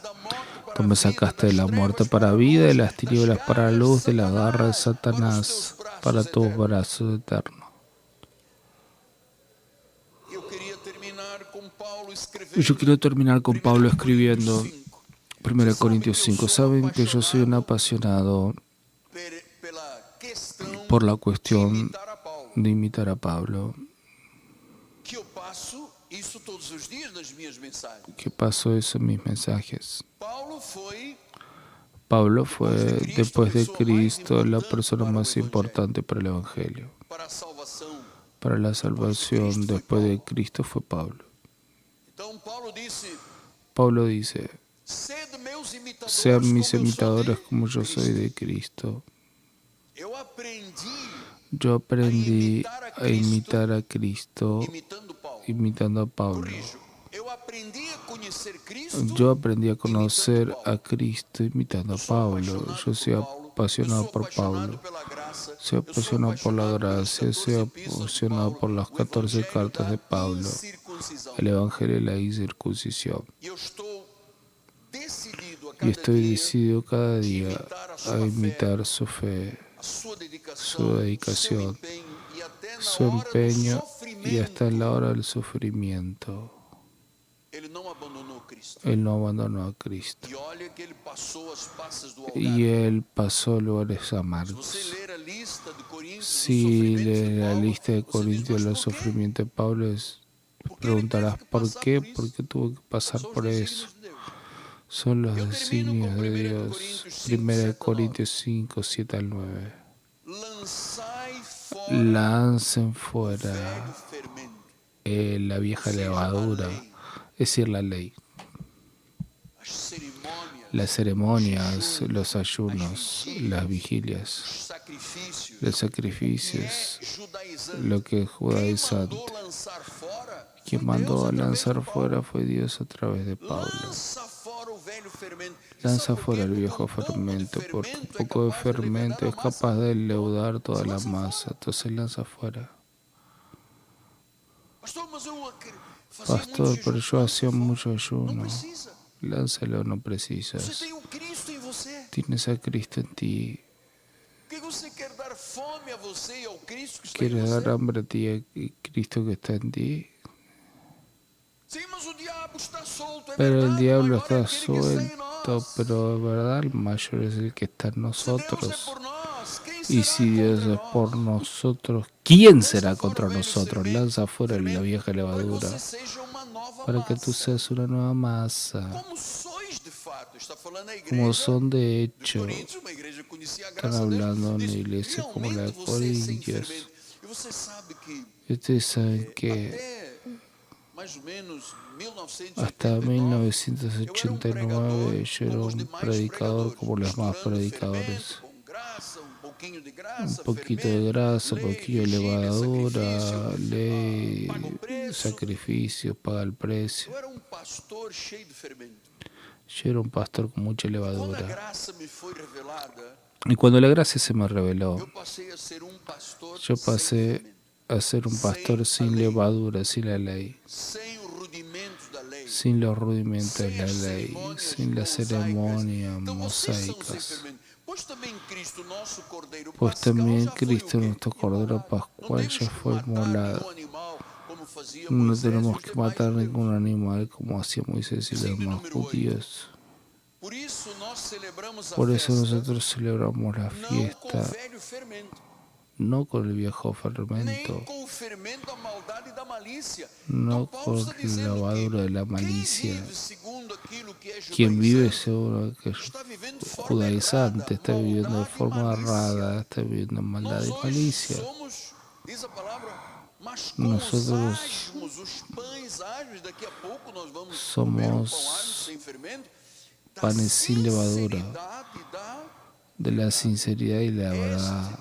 para Tú a me vida, sacaste de das la muerte trevas para para a vida, de luz, las das tinieblas para la garras luz, de de la garra de Satanás Satanás para para os teus tus braços brazos eternos. eternos. Eu queria terminar com Paulo Yo escrevendo quiero terminar con 1 Pablo Coríntios escribiendo 5. 1 Sabe Corintios que eu 5. sou Saben que yo soy un apaixonado apasionado pela questão por la de cuestión imitar a Paulo. de imitar a Pablo. Que eu passo isso todos os dias nas minhas mensagens. ¿Qué pasó eso en mis mensajes? Pablo Pablo fue, después de Cristo, la persona más para o importante para el Evangelio. para a salvação. Para la salvación, después de Cristo, fue Pablo. Então Paulo disse: Pablo dice, "Sede meus imitadores, sean mis como eu sou imitadores de como yo soy Cristo." de Cristo. Eu aprendi Yo aprendí a imitar a Cristo imitando Paulo. imitando a Pablo. Corrijo. Eu aprendi a conhecer Cristo. Yo aprendí a conocer imitando a Cristo imitando a Pablo. Yo soy apasionado por Pablo. pela graça. Soy apasionado por la gracia. Soy apasionado por las 14 cartas de Pablo. El Evangelio y la incircuncisión. E eu estou decidido a Y cada estoy dia decidido cada día imitar a a sua fé, imitar su fe, a sua dedicação, su dedicación, seu empenho e até na su hora do empeño y sofrimento. hasta en la hora del sufrimiento. Ele não abandonou Cristo. Él no abandonó a Cristo. E olha que ele passou as passas do Y Algarve. él pasó lugares Se você amargos. ler a lista de Coríntios, dos Si sofrimentos lees de la Paulo, lista de você diz, Corintios de "Mas los por quê? sufrimientos de Pablo, preguntarás ¿por qué? ¿Por qué tuvo que pasar São os por desígnios eso? de Deus. Son los Yo termino designios con de 1 Dios. Corintios 5, 1 7 Corintios 5, 7 al 9. Lançai fora Lancen o fuera velho fermento, la vieja seja, levadura, a lei, es decir, la ley, as cerimônias, las ceremonias, os los ayunos, las os vigilias, sacrifícios, los que sacrificios, é judaizante. lo que es Quem judaizante. mandou lançar fora Quien foi mandó Deus a através lanzar de Paulo. fuera fue Dios a través de Pablo. Lança fora o velho fermento. E Lanza sabe por fuera quê? el Porque viejo um pouco de fermento, porque un fermento é poco de capaz de levedar fermento a es massa. capaz de leudar toda Se la lança masa. fora. Entonces lanza fuera. Pastor, mas eu fazia Pastor, muito pero jejum. yo Lança hacía fora. mucho Não ayuno. precisa. Lánzalo, no Você precisas. tem o Cristo em você. Tienes a Cristo en ti. Por que você quer dar fome a você e ao Cristo que está em ¿Quieres dar você? hambre a ti y Cristo que está en ti? Sim, mas o diabo está solto, é Pero el verdade. O diablo maior é está aquele que está em suelto, nós. pero es verdad, el mayor es el que está en Se Deus é nosotros. por nós, quem Y será si Dios contra es nós? por nosotros, ¿quién Lança será fora contra o velho nosotros? fermento, Lanza fuera la vieja para que levadura você seja uma nova para que tú massa. seas una nueva masa. Como sois de fato, está falando a igreja Como son de dos hecho. Coríntios, uma igreja que conhecia a Están graça de Deus. hablando de una Diz, iglesia como la de realmente você é sem Corintios. fermento. E você sabe que Y ustedes saben que até mais ou menos hasta 1989 yo era como os un demais predicador como los más misturando predicadores. fermento com graça, pouquinho de Un graça, poquito de fermento, grasa, un lei, poquito de vigília, levadura, sacrifício, ley, paga o preço. sacrificios, paga el precio. Eu era pastor cheio de fermento. Yo era un pastor con mucha Quando a levadura. graça me foi revelada, Y cuando la gracia se me reveló, eu passei a ser pastor yo sem pasé fermento, a ser un pastor sin levadura, sin la ley, sem os rudimentos da lei. sin los rudimentos de la Sem as ley, cerimônias sin las mosaicas. ceremonias Então, vocês são sem mosaicas. fermento. Pois também Cristo, nosso Cordeiro Pues Pascal, también já foi Cristo, o quê? nuestro Cordero Imolado. Pascual, Não ya temos fue que matar inmolado. nenhum animal, como fazia No Moisés e tenemos os que demais matar judeus. ningún animal como hacía Moisés y los Versículo demás número 8. judíos. Por isso nós celebramos a Por eso festa, nosotros celebramos la não com o fiesta, velho fermento, no con el viejo nem fermento, com o fermento da maldade e da malícia. no Então Paulo con está la dizendo levadura de que la quem malicia. vive segundo aquilo que é Quien vive judaizante, seguro que es está vivendo de forma judaizante, errada, está viviendo de maldade e forma malícia. errada, está viviendo en maldad Nós y hoje malicia. somos, diz a palavra, mas como Nosotros os asmos, os pães ágeis, daqui a pouco nós vamos somos comer um pão ágil sem fermento, da panes sin levadura, sinceridade da de la sinceridad y la verdad.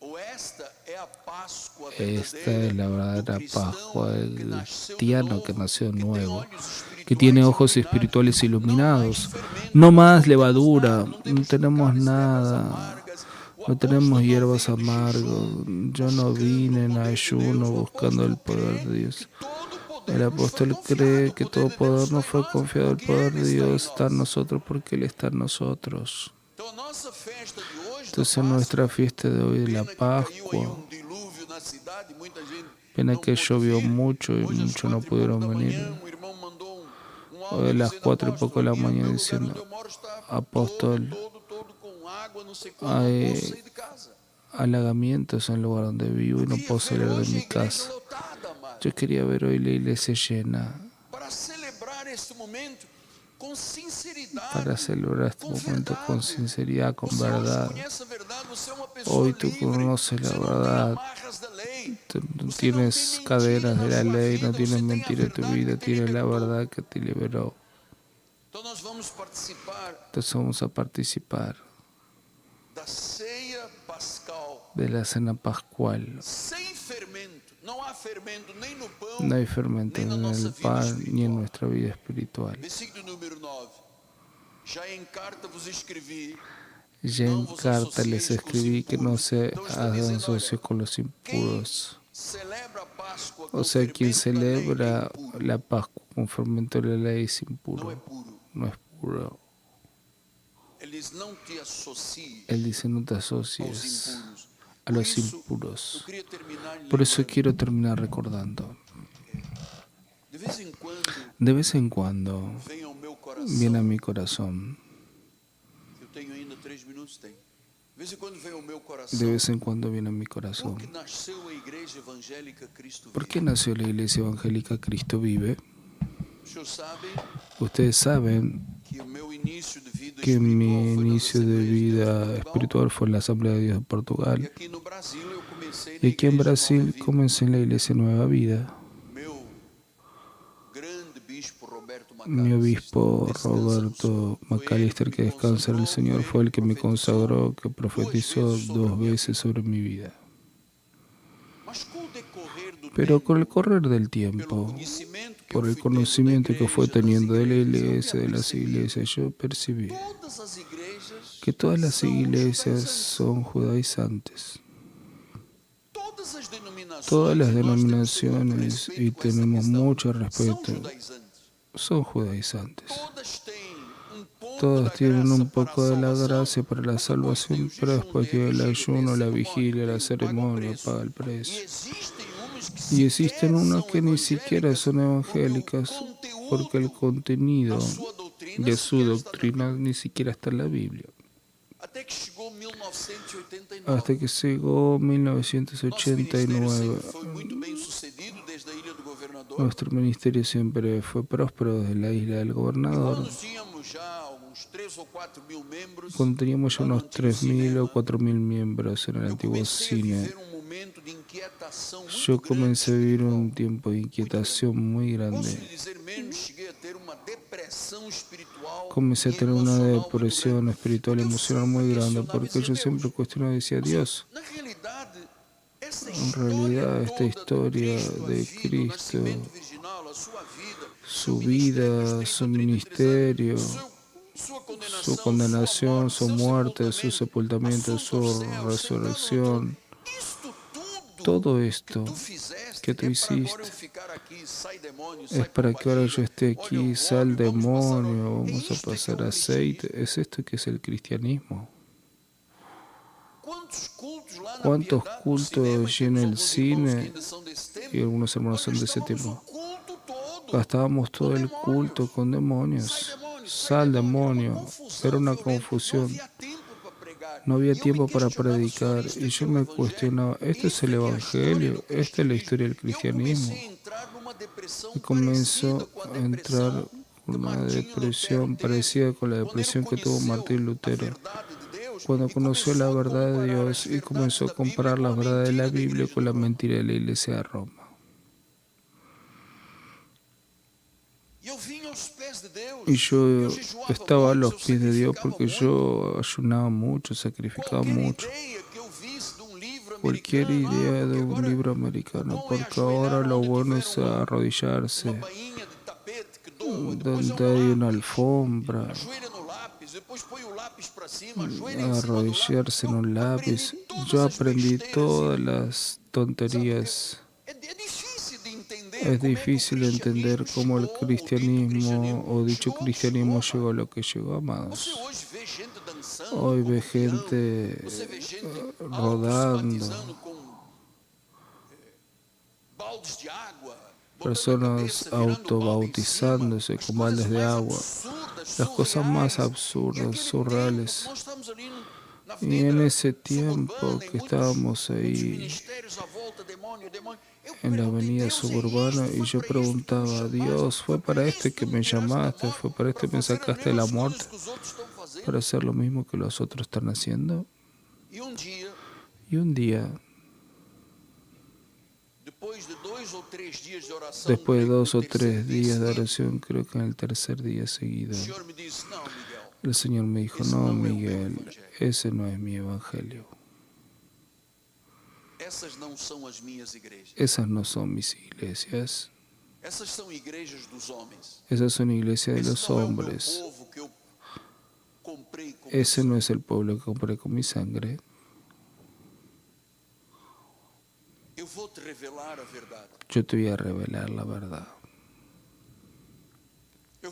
ou esta é a Páscoa Esta es la verdadera Pascua del que nasceu de cristiano novo, que nació de que tem nuevo, olhos que tiene espirituais ojos iluminados. espirituales iluminados. Não mais fermento, No más não temos levadura, nada, não no temos tenemos carnes, ervas nada, amargas. O no tenemos apóstolo hierbas veio de amargas. jejum, Yo no buscando vine o en poder de ayuno Deus. O buscando el apóstolo poder crê de Dios. que todo o poder El apóstol cree que todo poder nos fue confiado. El poder de Dios está en nosotros porque Él está en nosotros. Entonces nuestra fiesta de hoy de la Pascua, pena que llovió mucho y muchos no pudieron venir. Hoy a las 4 y poco de la mañana diciendo, apóstol, hay halagamientos en el lugar donde vivo y no puedo salir de mi casa. Yo quería ver hoy la iglesia llena para celebrar este momento con sinceridad, con verdad. Hoy tú conoces la verdad. Tú no tienes cadenas de la ley, no tienes mentira en tu vida, tienes la verdad que te liberó. Entonces vamos a participar de la cena pascual. No hay fermento en el pan ni en nuestra vida espiritual. Ya en carta les escribí que no se hagan socios con los impuros. O sea, quien celebra la Pascua con fermento de la ley es impuro, no es puro. Él dice, no te asocies a los impuros. Por eso quiero terminar recordando. De vez en cuando viene a mi corazón. De vez en cuando viene a mi corazón. ¿Por qué nació la Iglesia Evangélica Cristo Vive? Ustedes saben que mi inicio de vida espiritual fue en la Asamblea de Dios de Portugal. Y aquí en Brasil comencé en la Iglesia Nueva Vida. Mi obispo Roberto Macalister, que descansa en el Señor, fue el que me consagró, que profetizó 2 veces sobre mi vida. Pero con el correr del tiempo, por el conocimiento que fue teniendo de la iglesia, de las iglesias, yo percibí que todas las iglesias son judaizantes. Todas las denominaciones, y tenemos mucho respeto, son judaizantes. Todas tienen un poco de la gracia para la salvación, pero después llega el ayuno, la vigilia, la ceremonia, paga el precio. Y existen unas que ni siquiera son evangélicas, porque el contenido de su doctrina ni siquiera está en la Biblia. Hasta que llegó 1989, nuestro ministerio siempre fue próspero desde la isla del Gobernador. Cuando teníamos ya unos 3.000 o 4.000 miembros en el antiguo cine, yo comencé a vivir un tiempo de inquietación muy grande. Comencé a tener una depresión espiritual y emocional muy grande, porque yo siempre cuestionaba y decía, Dios, en realidad esta historia de Cristo, su vida, su ministerio, su condenación, su muerte, su sepultamiento, su resurrección, todo esto que tú hiciste es para que ahora yo esté aquí, sal demonio, vamos a pasar aceite. ¿Es esto que es el cristianismo? ¿Cuántos cultos llena el cine? Y algunos hermanos son de ese tipo. Gastábamos todo el culto con demonios. Sal demonio. Era una confusión. No había tiempo para predicar y yo me cuestionaba, ¿esto es el Evangelio? ¿Esta es la historia del cristianismo? Y comenzó a entrar una depresión parecida con la depresión que tuvo Martín Lutero, cuando conoció la verdad de Dios y comenzó a comparar la verdad de la Biblia con la mentira de la Iglesia de Roma. Y yo estaba a los pies de Dios porque yo ayunaba mucho, sacrificaba mucho. Cualquier idea de un libro americano, porque ahora lo bueno es arrodillarse, donde hay una alfombra, arrodillarse en un lápiz. Yo aprendí todas las tonterías. Es difícil entender cómo el cristianismo o dicho cristianismo llegó a lo que llegó, amados. Hoy ve gente rodando, personas autobautizándose con baldes de agua, las cosas más absurdas, surreales. Y en ese tiempo que estábamos ahí en la avenida suburbana y yo preguntaba, Dios, ¿fue para esto que me llamaste? ¿Fue para esto que me sacaste de la muerte? ¿Para hacer lo mismo que los otros están haciendo? Y un día, después de 2 o 3 días de oración, creo que en el tercer día seguido, el Señor me dijo, no, Miguel, ese no es mi evangelio. Esas no son mis iglesias. Esas son iglesias de los hombres. Ese no es el pueblo que compré con mi sangre. Yo te voy a revelar la verdad. Yo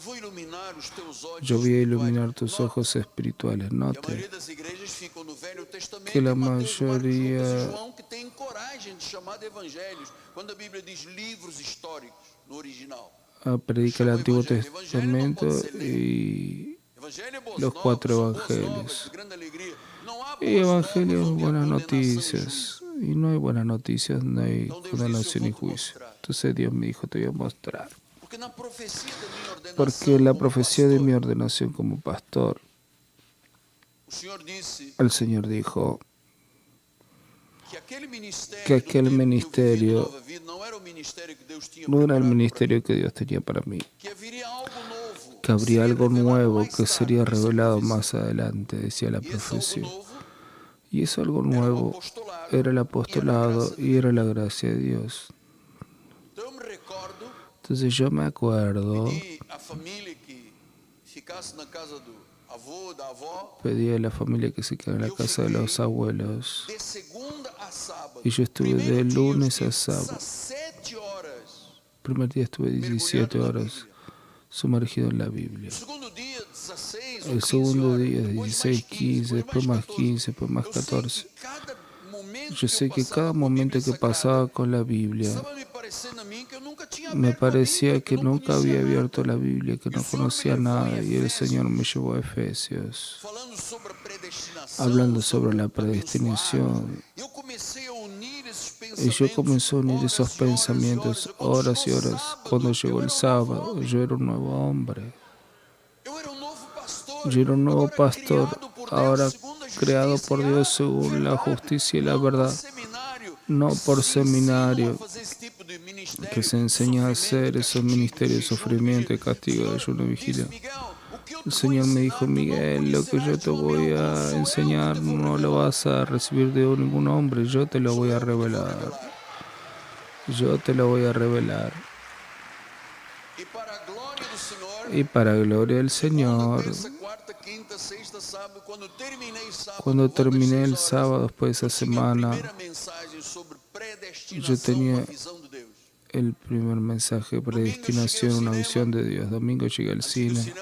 voy a iluminar tus ojos espirituales. Note que la mayoría predica el Antiguo Testamento y los 4 evangelios. Y evangelios, buenas noticias. Y no hay buenas noticias, no hay condenación y juicio. Entonces Dios me dijo, te voy a mostrar. Porque la profecía de mi ordenación como pastor, el Señor dijo que aquel ministerio no era el ministerio que Dios tenía para mí, que habría algo nuevo que sería revelado más adelante, decía la profecía. Y eso algo nuevo era el apostolado y era la gracia de Dios. Entonces yo me acuerdo, pedí a la familia que se quedara en la casa de los abuelos. Y yo estuve de lunes a sábado. El primer día estuve 17 horas sumergido en la Biblia. El segundo día 16, 15, después más 15, después más 14. Yo sé que cada momento que pasaba con la Biblia me parecía que nunca había abierto la Biblia, que no conocía nada, y el Señor me llevó a Efesios, hablando sobre la predestinación. Y yo comencé a unir esos pensamientos horas y horas. Cuando llegó el sábado, yo era un nuevo hombre. Yo era un nuevo pastor, ahora creado por Dios según la justicia y la verdad. No por seminario, que se enseña a hacer esos ministerios de sufrimiento, de castigo, de ayuno y vigilia. El Señor me dijo, Miguel, lo que yo te voy a enseñar no lo vas a recibir de ningún hombre, yo te lo voy a revelar. Yo te lo voy a revelar. Y para gloria del Señor, cuando terminé el sábado después de esa semana, yo tenía el primer mensaje de predestinación, una visión de Dios. Domingo llegué al cine.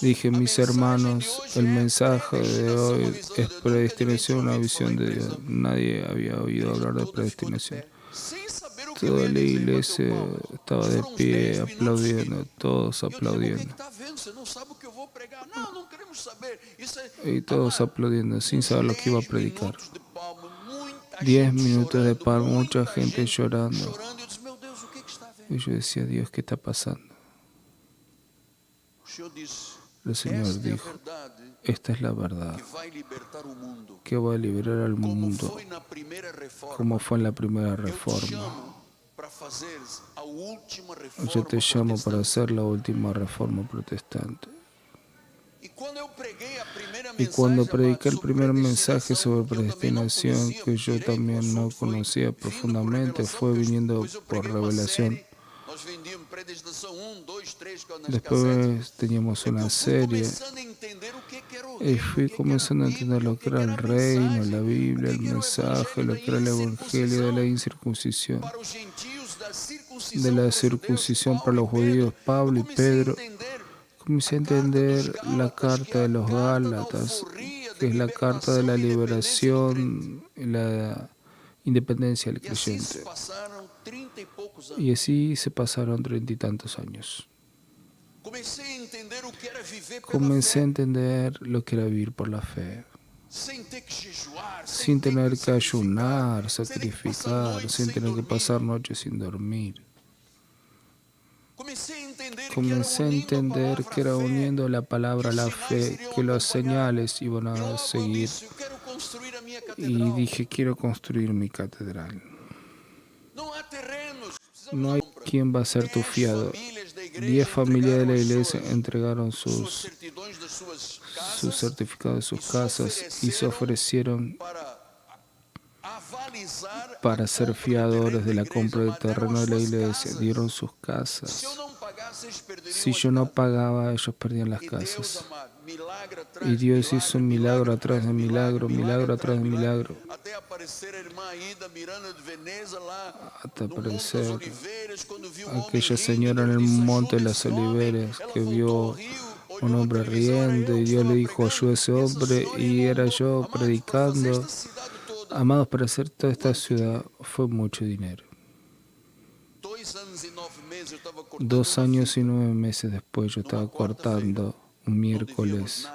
Dije, mis hermanos, el mensaje de hoy es predestinación, una visión de Dios. Nadie había oído hablar de predestinación. Toda la iglesia estaba de pie, aplaudiendo, todos aplaudiendo. Y todos aplaudiendo, sin saber lo que iba a predicar. 10 minutos de paz, mucha gente llorando. Y yo decía, Dios, ¿qué está pasando? El Señor dijo, esta es la verdad que va a liberar al mundo, como fue en la primera reforma. Yo te llamo para hacer la última reforma protestante. Y cuando prediqué el primer mensaje sobre predestinación, que yo también no conocía profundamente, fue viniendo por revelación. Después teníamos una serie y fui comenzando a entender lo que era el reino, la Biblia, el mensaje, lo que era el evangelio de la incircuncisión, de la circuncisión para los judíos, Pablo y Pedro. Comencé a entender la carta de los Gálatas, que es la carta de la liberación y la independencia del creyente. Y así se pasaron 30 y tantos años. Comencé a entender lo que era vivir por la fe, sin tener que ayunar, sacrificar, sin tener que pasar noches sin dormir. Comencé a entender que era uniendo la palabra a la fe que las señales iban a seguir. Y dije, quiero construir mi catedral. No hay quien va a ser tu fiado. 10 familias de la iglesia entregaron sus certificados de sus casas y se ofrecieron para ser fiadores de la compra del terreno de la iglesia. Dieron sus casas. Si yo no pagaba, ellos perdían las casas. Y Dios hizo un milagro atrás de milagro, milagro atrás de milagro, hasta aparecer aquella señora en el monte de las oliveras que vio un hombre riendo y Dios le dijo, ayuda a ese hombre, y era yo predicando. Amados, para hacer toda esta ciudad fue mucho dinero. 2 años y 9 meses después yo estaba cortando un miércoles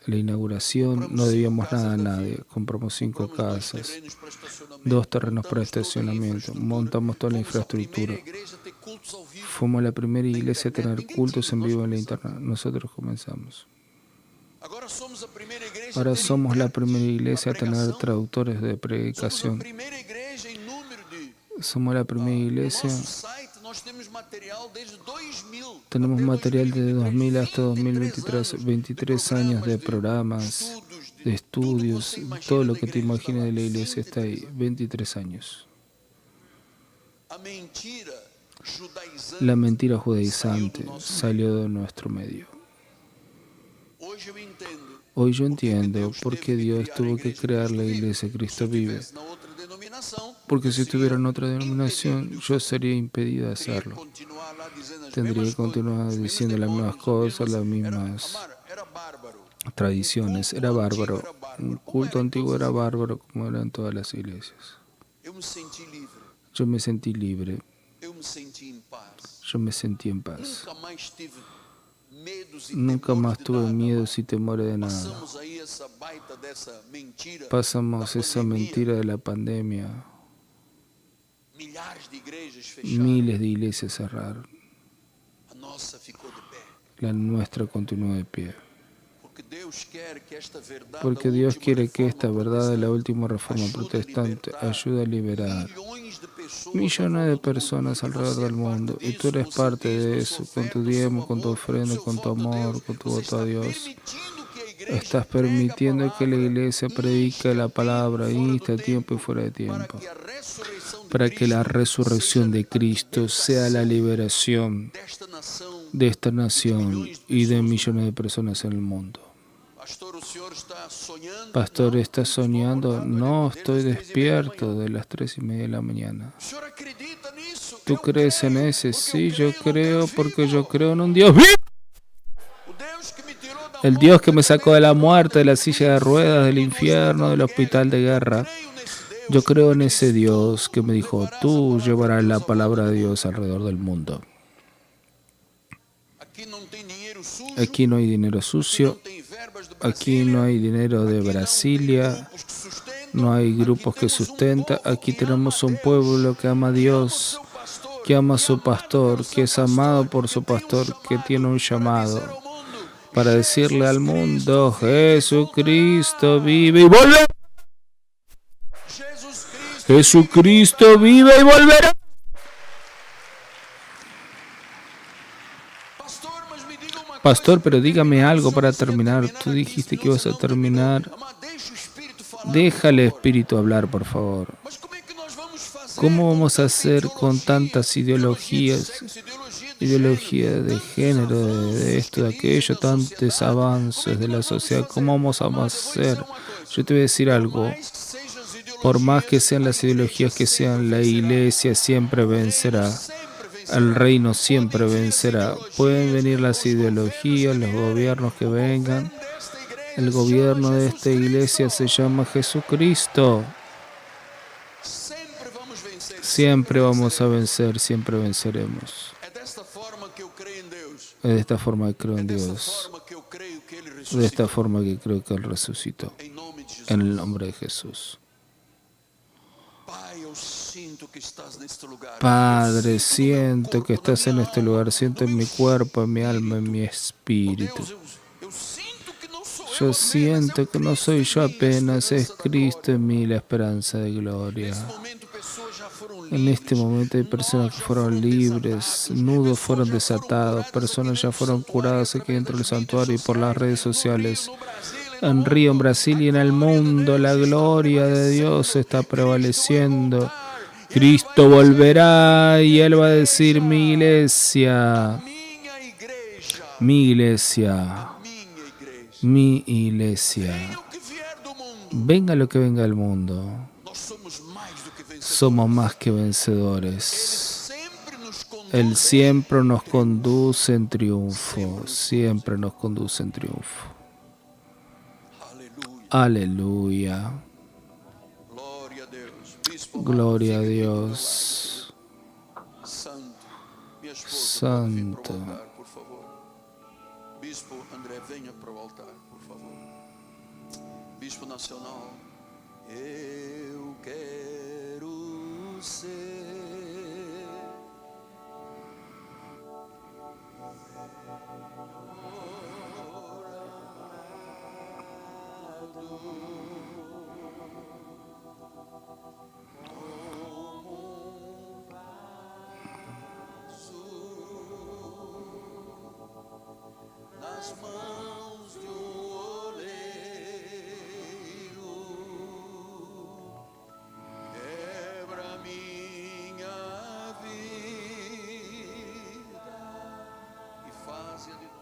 la inauguración, no debíamos nada a nadie. Compramos 5 casas, 2 terrenos para estacionamiento, montamos toda la infraestructura. Fuimos la primera iglesia a tener cultos en vivo en la internet. Nosotros comenzamos. Ahora somos la primera iglesia a tener traductores de predicación. Somos la primera iglesia. Tenemos material desde 2000 hasta 2023, 23 años de programas, de estudios, todo lo que te imagines de la iglesia está ahí, 23 años. La mentira judaizante salió de nuestro medio. Hoy yo entiendo por qué Dios tuvo que crear la iglesia Cristo Vive. Porque si estuviera en otra denominación, yo sería impedido de hacerlo. Tendría que continuar diciendo las mismas cosas, las mismas tradiciones. Era bárbaro. Un culto antiguo era bárbaro, como eran todas las iglesias. Yo me sentí libre. Yo me sentí en paz. Nunca más tuve miedos y temores de nada. Pasamos esa mentira de la pandemia. Miles de iglesias cerraron. La nuestra continúa de pie. Porque Dios quiere que esta verdad de la última reforma protestante ayude a liberar millones de personas alrededor del mundo. Y tú eres parte de eso, con tu diezmo, con tu ofrenda, con tu amor, con tu voto a Dios. Estás permitiendo que la iglesia predique la palabra insta a tiempo y fuera de tiempo, para que la resurrección de Cristo sea la liberación de esta nación y de millones de personas en el mundo. Pastor, ¿estás soñando? No, estoy despierto de las 3:30 de la mañana. ¿Tú crees en ese? Sí, yo creo, porque yo creo en un Dios vivo. El Dios que me sacó de la muerte, de la silla de ruedas, del infierno, del hospital de guerra. Yo creo en ese Dios que me dijo, tú llevarás la palabra de Dios alrededor del mundo. Aquí no hay dinero sucio. Aquí no hay dinero de Brasilia, no hay grupos que sustentan. Aquí tenemos un pueblo que ama a Dios, que ama a su pastor, que es amado por su pastor, que tiene un llamado para decirle al mundo, Jesucristo vive y volverá. Jesucristo vive y volverá. Pastor, pero dígame algo para terminar. Tú dijiste que ibas a terminar. Deja al Espíritu hablar, por favor. ¿Cómo vamos a hacer con tantas ideologías? Ideología de género, de esto, de aquello, tantos avances de la sociedad. ¿Cómo vamos a hacer? Yo te voy a decir algo. Por más que sean las ideologías que sean, la iglesia siempre vencerá. El reino siempre vencerá. Pueden venir las ideologías, los gobiernos que vengan. El gobierno de esta iglesia se llama Jesucristo. Siempre vamos a vencer, siempre venceremos. Es de esta forma que creo en Dios. De esta forma que creo que Él resucitó. En el nombre de Jesús. Padre, siento que estás en este lugar. Siento en mi cuerpo, en mi alma, en mi espíritu. Yo siento que no soy yo apenas, es Cristo en mí la esperanza de gloria. En este momento hay personas que fueron libres, nudos fueron desatados, personas ya fueron curadas aquí dentro del santuario y por las redes sociales. En Río, en Brasil y en el mundo, la gloria de Dios está prevaleciendo. Cristo volverá y Él va a decir: mi iglesia, mi iglesia, mi iglesia. Venga lo que venga del mundo. Somos más que vencedores. Él siempre nos conduce en triunfo. Siempre nos conduce en triunfo. Aleluya. Gloria a Dios. Santo. Bispo André, venha para o altar, por favor. Bispo Nacional, eu quero ser nas mãos de oleiro, quebra minha vida e faz-a de novo.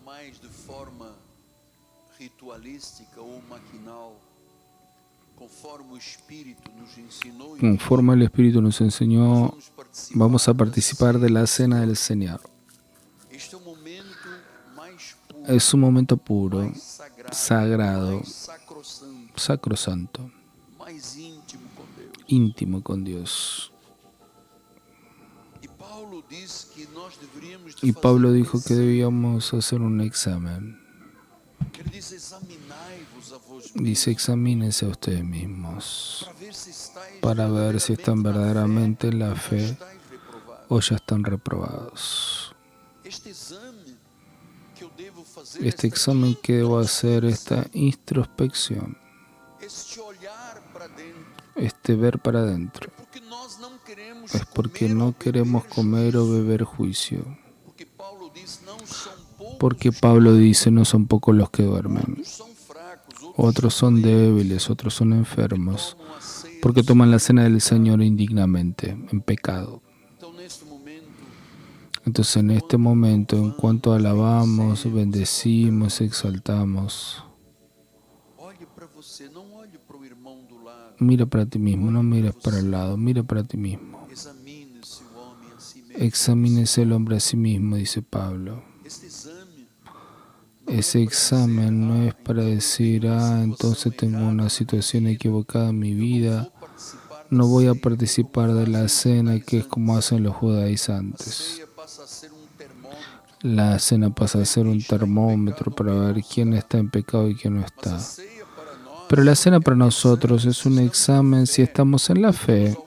Mais de forma ritualística ou maquinal, conforme o Espírito nos ensinou. Conforme el Espíritu nos enseñó, vamos a participar de la cena del Señor. Es un momento puro, sagrado, sacrosanto, íntimo con Dios. Y Pablo dijo que debíamos hacer un examen. Dice: examínense a ustedes mismos para ver si están verdaderamente en la fe o ya están reprobados. Este examen que debo hacer, esta introspección, este ver para adentro, es porque no queremos comer o beber juicio. Porque Pablo dice: no son pocos los que duermen. Otros son débiles, otros son enfermos, porque toman la cena del Señor indignamente, en pecado. Entonces, en este momento, en cuanto alabamos, bendecimos, exaltamos, mira para ti mismo, no mires para el lado, mira para ti mismo. Examínese el hombre a sí mismo, dice Pablo. Ese examen no es para decir: entonces tengo una situación equivocada en mi vida, no voy a participar de la cena, que es como hacen los judaizantes. La cena pasa a ser un termómetro para ver quién está en pecado y quién no está. Pero la cena para nosotros es un examen si estamos en la fe.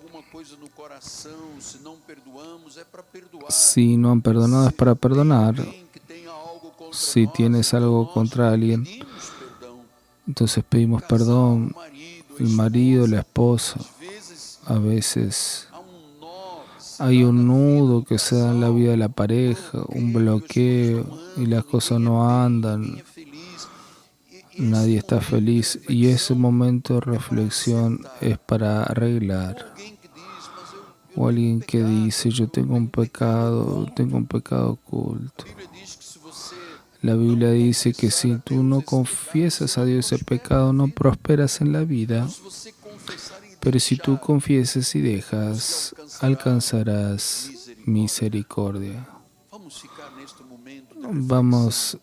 Si no han perdonado es para perdonar. Si tienes algo contra alguien, entonces pedimos perdón. El marido, la esposa. A veces hay un nudo que se da en la vida de la pareja, un bloqueo y las cosas no andan. Nadie está feliz y ese momento de reflexión es para arreglar. O alguien que dice, yo tengo un pecado oculto. La Biblia dice que si tú no confiesas a Dios ese pecado, no prosperas en la vida. Pero si tú confiesas y dejas, alcanzarás misericordia. Vamos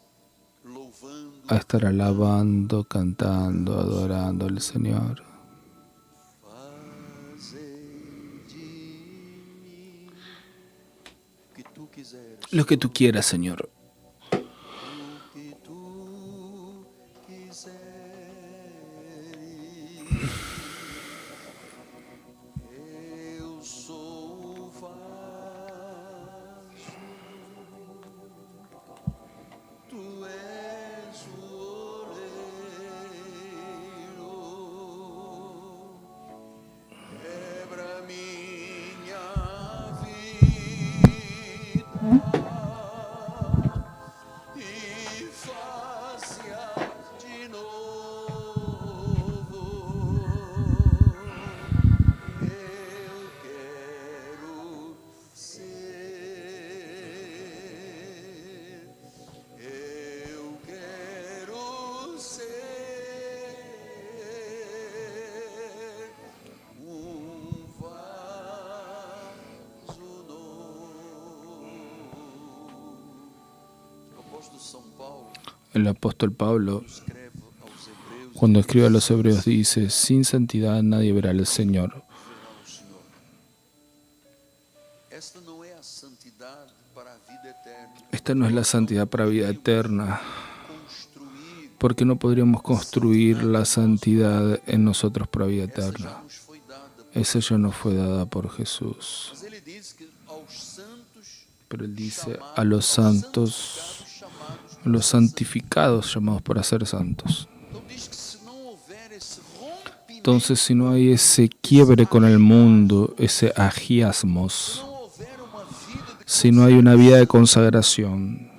a estar alabando, cantando, adorando al Señor. Lo que tú quieras, Señor. El apóstol Pablo, cuando escribe a los hebreos, dice, sin santidad nadie verá al Señor. Esta no es la santidad para vida eterna, porque no podríamos construir la santidad en nosotros para vida eterna. Esa ya no fue dada por Jesús. Pero Él dice a los santos, los santificados llamados para ser santos. Entonces, si no hay ese quiebre con el mundo, ese agiasmos, si no hay una vida de consagración,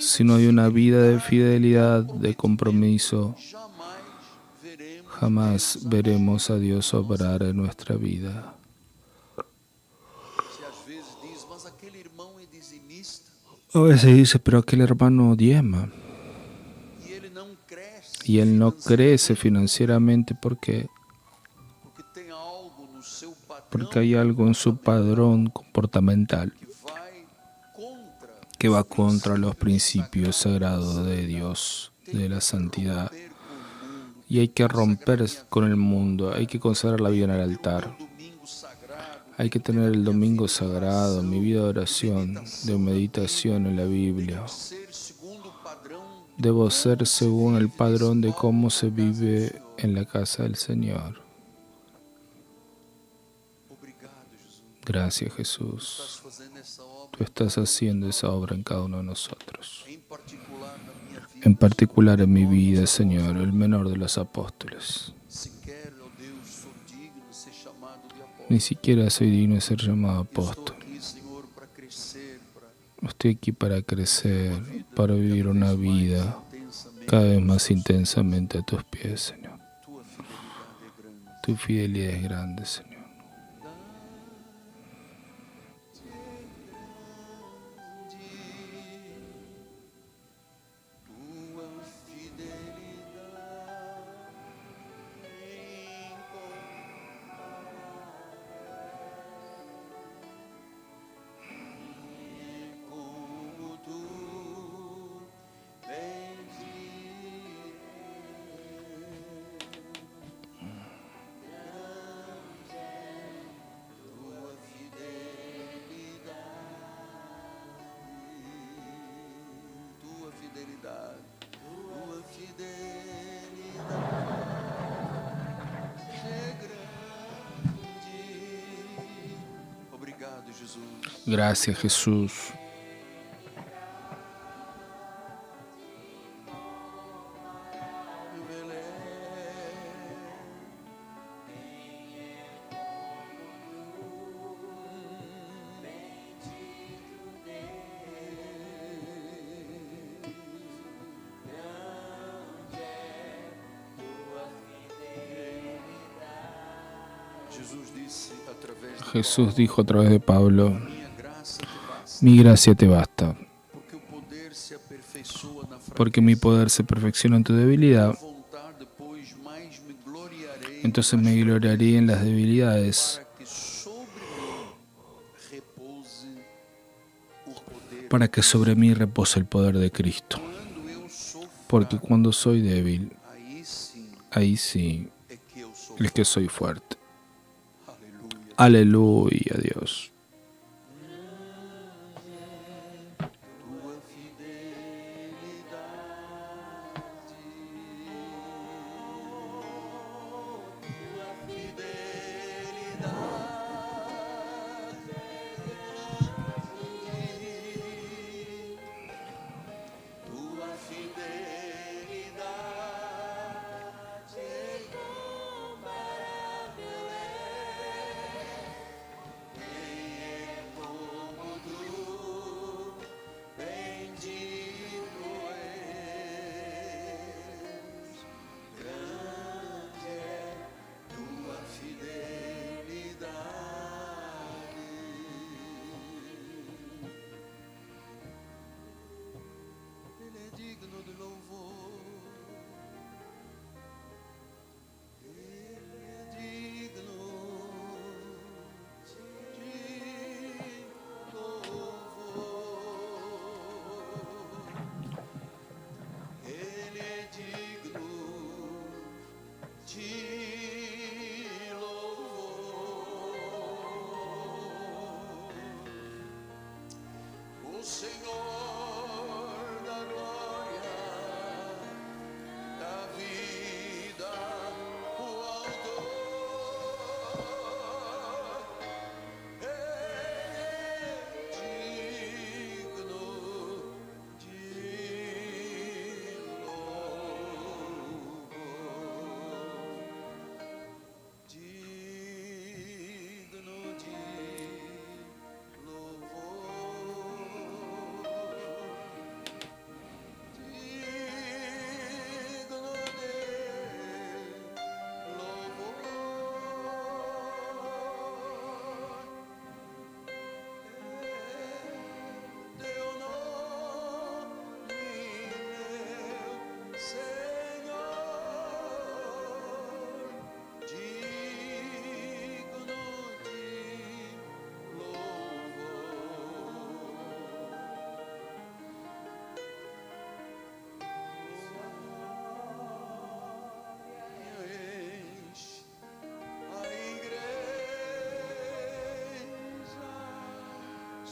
si no hay una vida de fidelidad, de compromiso, jamás veremos a Dios obrar en nuestra vida. A veces dice, pero aquel hermano diezma y él no crece financieramente porque hay algo en su padrón comportamental que va contra los principios sagrados de Dios, de la santidad. Y hay que romper con el mundo, hay que consagrar la vida en el altar. Hay que tener el domingo sagrado, mi vida de oración, de meditación en la Biblia. Debo ser según el padrón de cómo se vive en la casa del Señor. Gracias, Jesús. Tú estás haciendo esa obra en cada uno de nosotros. En particular en mi vida, Señor, el menor de los apóstoles. Ni siquiera soy digno de ser llamado apóstol. Estoy aquí para crecer, para vivir una vida cada vez más intensamente a tus pies, Señor. Tu fidelidad es grande, Señor. Gracias, Jesús. Jesús dijo a través de Pablo, mi gracia te basta, porque mi poder se perfecciona en tu debilidad. Entonces me gloriaré en las debilidades, para que sobre mí repose el poder de Cristo. Porque cuando soy débil, ahí sí es que soy fuerte. Aleluya, Dios.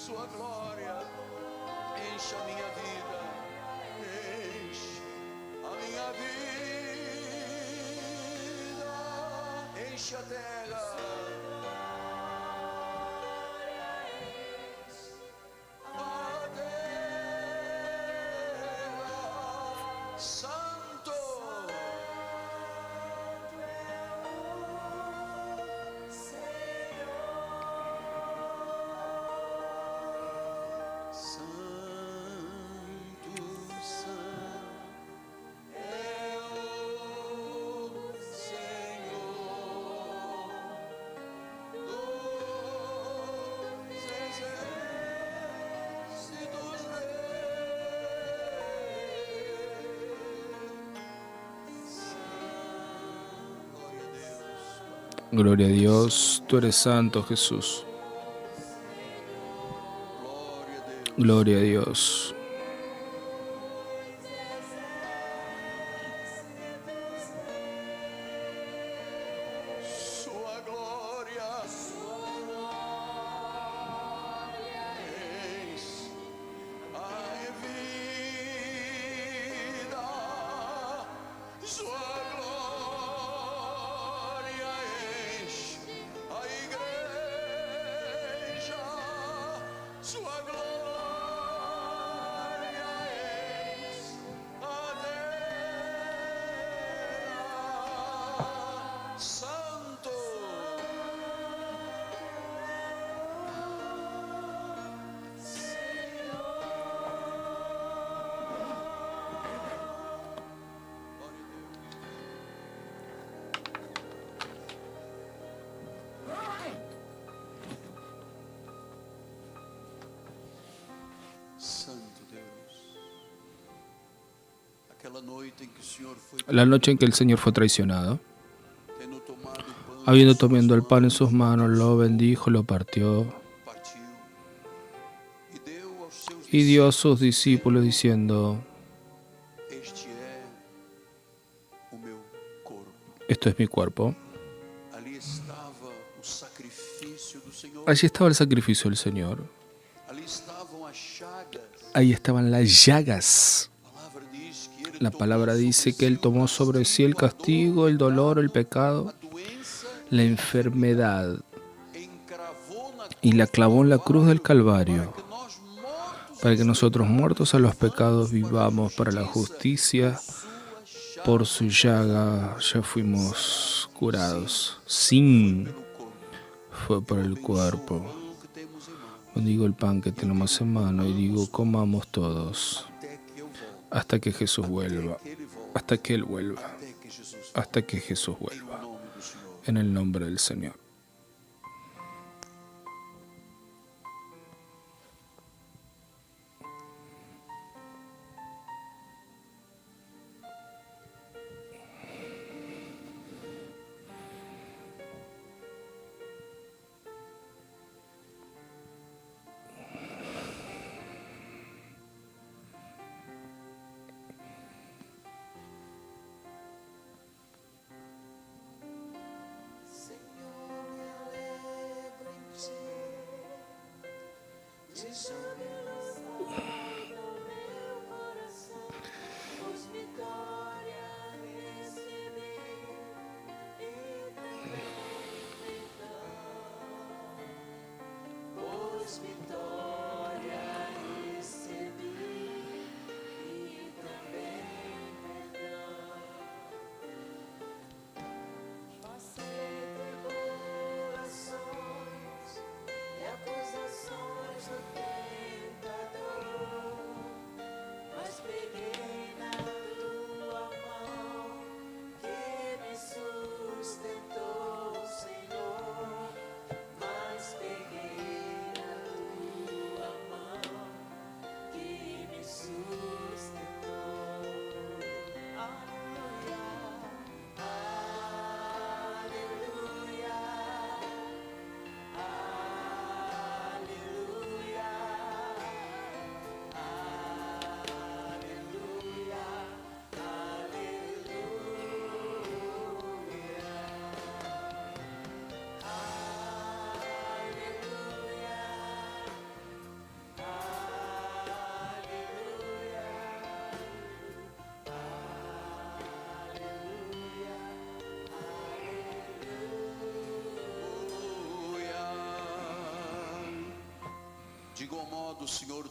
Sua glória enche a minha vida, enche a minha vida, enche a terra. Gloria a Dios, tú eres santo, Jesús. Gloria a Dios. La noche en que el Señor fue traicionado, habiendo tomado el pan en sus manos, lo bendijo, lo partió y dio a sus discípulos diciendo: esto es mi cuerpo. Allí estaba el sacrificio del Señor. Ahí estaban las llagas. La palabra dice que Él tomó sobre sí el castigo, el dolor, el pecado, la enfermedad, y la clavó en la cruz del Calvario, para que nosotros, muertos a los pecados, vivamos para la justicia. Por su llaga ya fuimos curados. Sin fue por el cuerpo. Bendigo el pan que tenemos en mano y digo: comamos todos hasta que Jesús vuelva, hasta que Él vuelva, hasta que Jesús vuelva. En el nombre del Señor.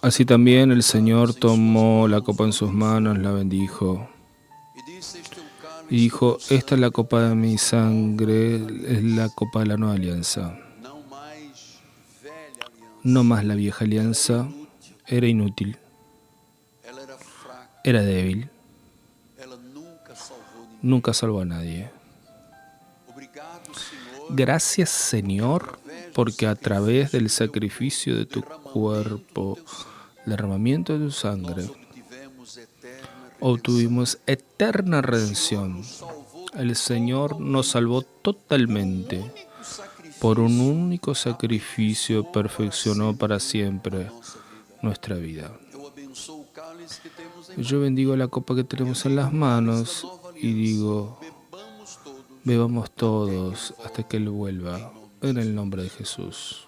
Así también el Señor tomó la copa en sus manos, la bendijo y dijo: esta es la copa de mi sangre, es la copa de la nueva alianza. No más la vieja alianza, era inútil, era débil, nunca salvó a nadie. Gracias, Señor, porque a través del sacrificio de tu cuerpo, el derramamiento de tu sangre, obtuvimos eterna redención. El Señor nos salvó totalmente. Por un único sacrificio perfeccionó para siempre nuestra vida. Yo bendigo la copa que tenemos en las manos y digo: bebamos todos hasta que Él vuelva, en el nombre de Jesús.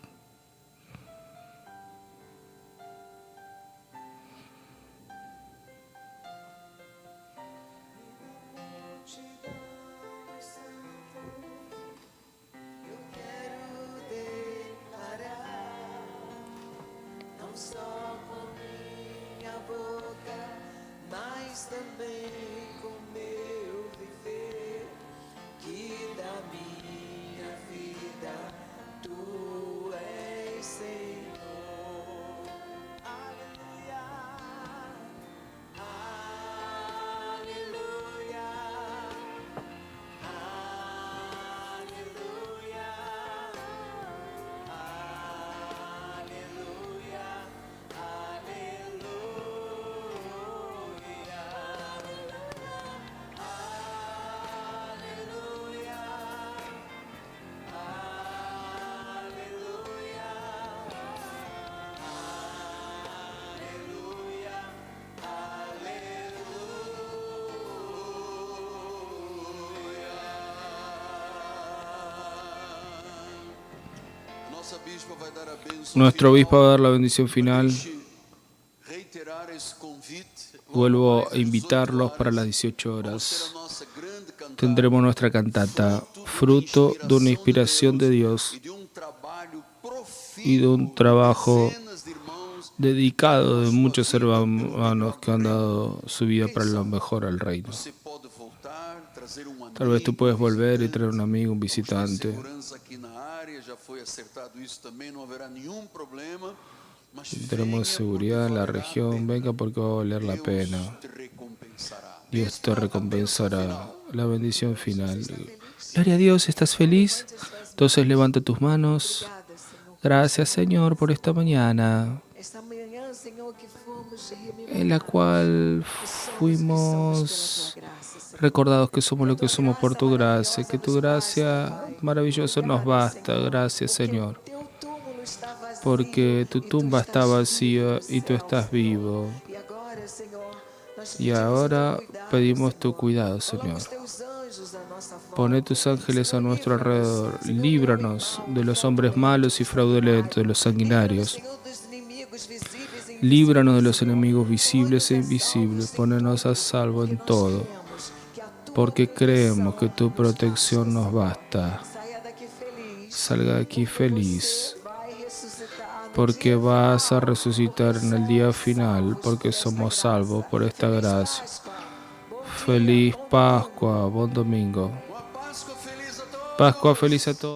Nuestro obispo va a dar la bendición final. Vuelvo a invitarlos para las 18 horas. Tendremos nuestra cantata, fruto de una inspiración de Dios y de un trabajo dedicado de muchos hermanos que han dado su vida para lo mejor al reino. Tal vez tú puedes volver y traer un amigo, un visitante. Tenemos seguridad en la región. Venga porque va a valer la pena. Dios te recompensará. La bendición final. Gloria a Dios, ¿estás feliz? Entonces levanta tus manos. Gracias, Señor, por esta mañana en la cual fuimos recordados que somos lo que somos por tu gracia, que tu gracia maravillosa nos basta. Gracias, Señor, porque tu tumba está vacía y tú estás vivo. Y ahora pedimos tu cuidado, Señor. Pone tus ángeles a nuestro alrededor. Líbranos de los hombres malos y fraudulentos, de los sanguinarios. Líbranos de los enemigos visibles e invisibles. Pónenos a salvo en todo, porque creemos que tu protección nos basta. Salga de aquí feliz, porque vas a resucitar en el día final, porque somos salvos por esta gracia. Feliz Pascua, buen domingo. Pascua feliz a todos.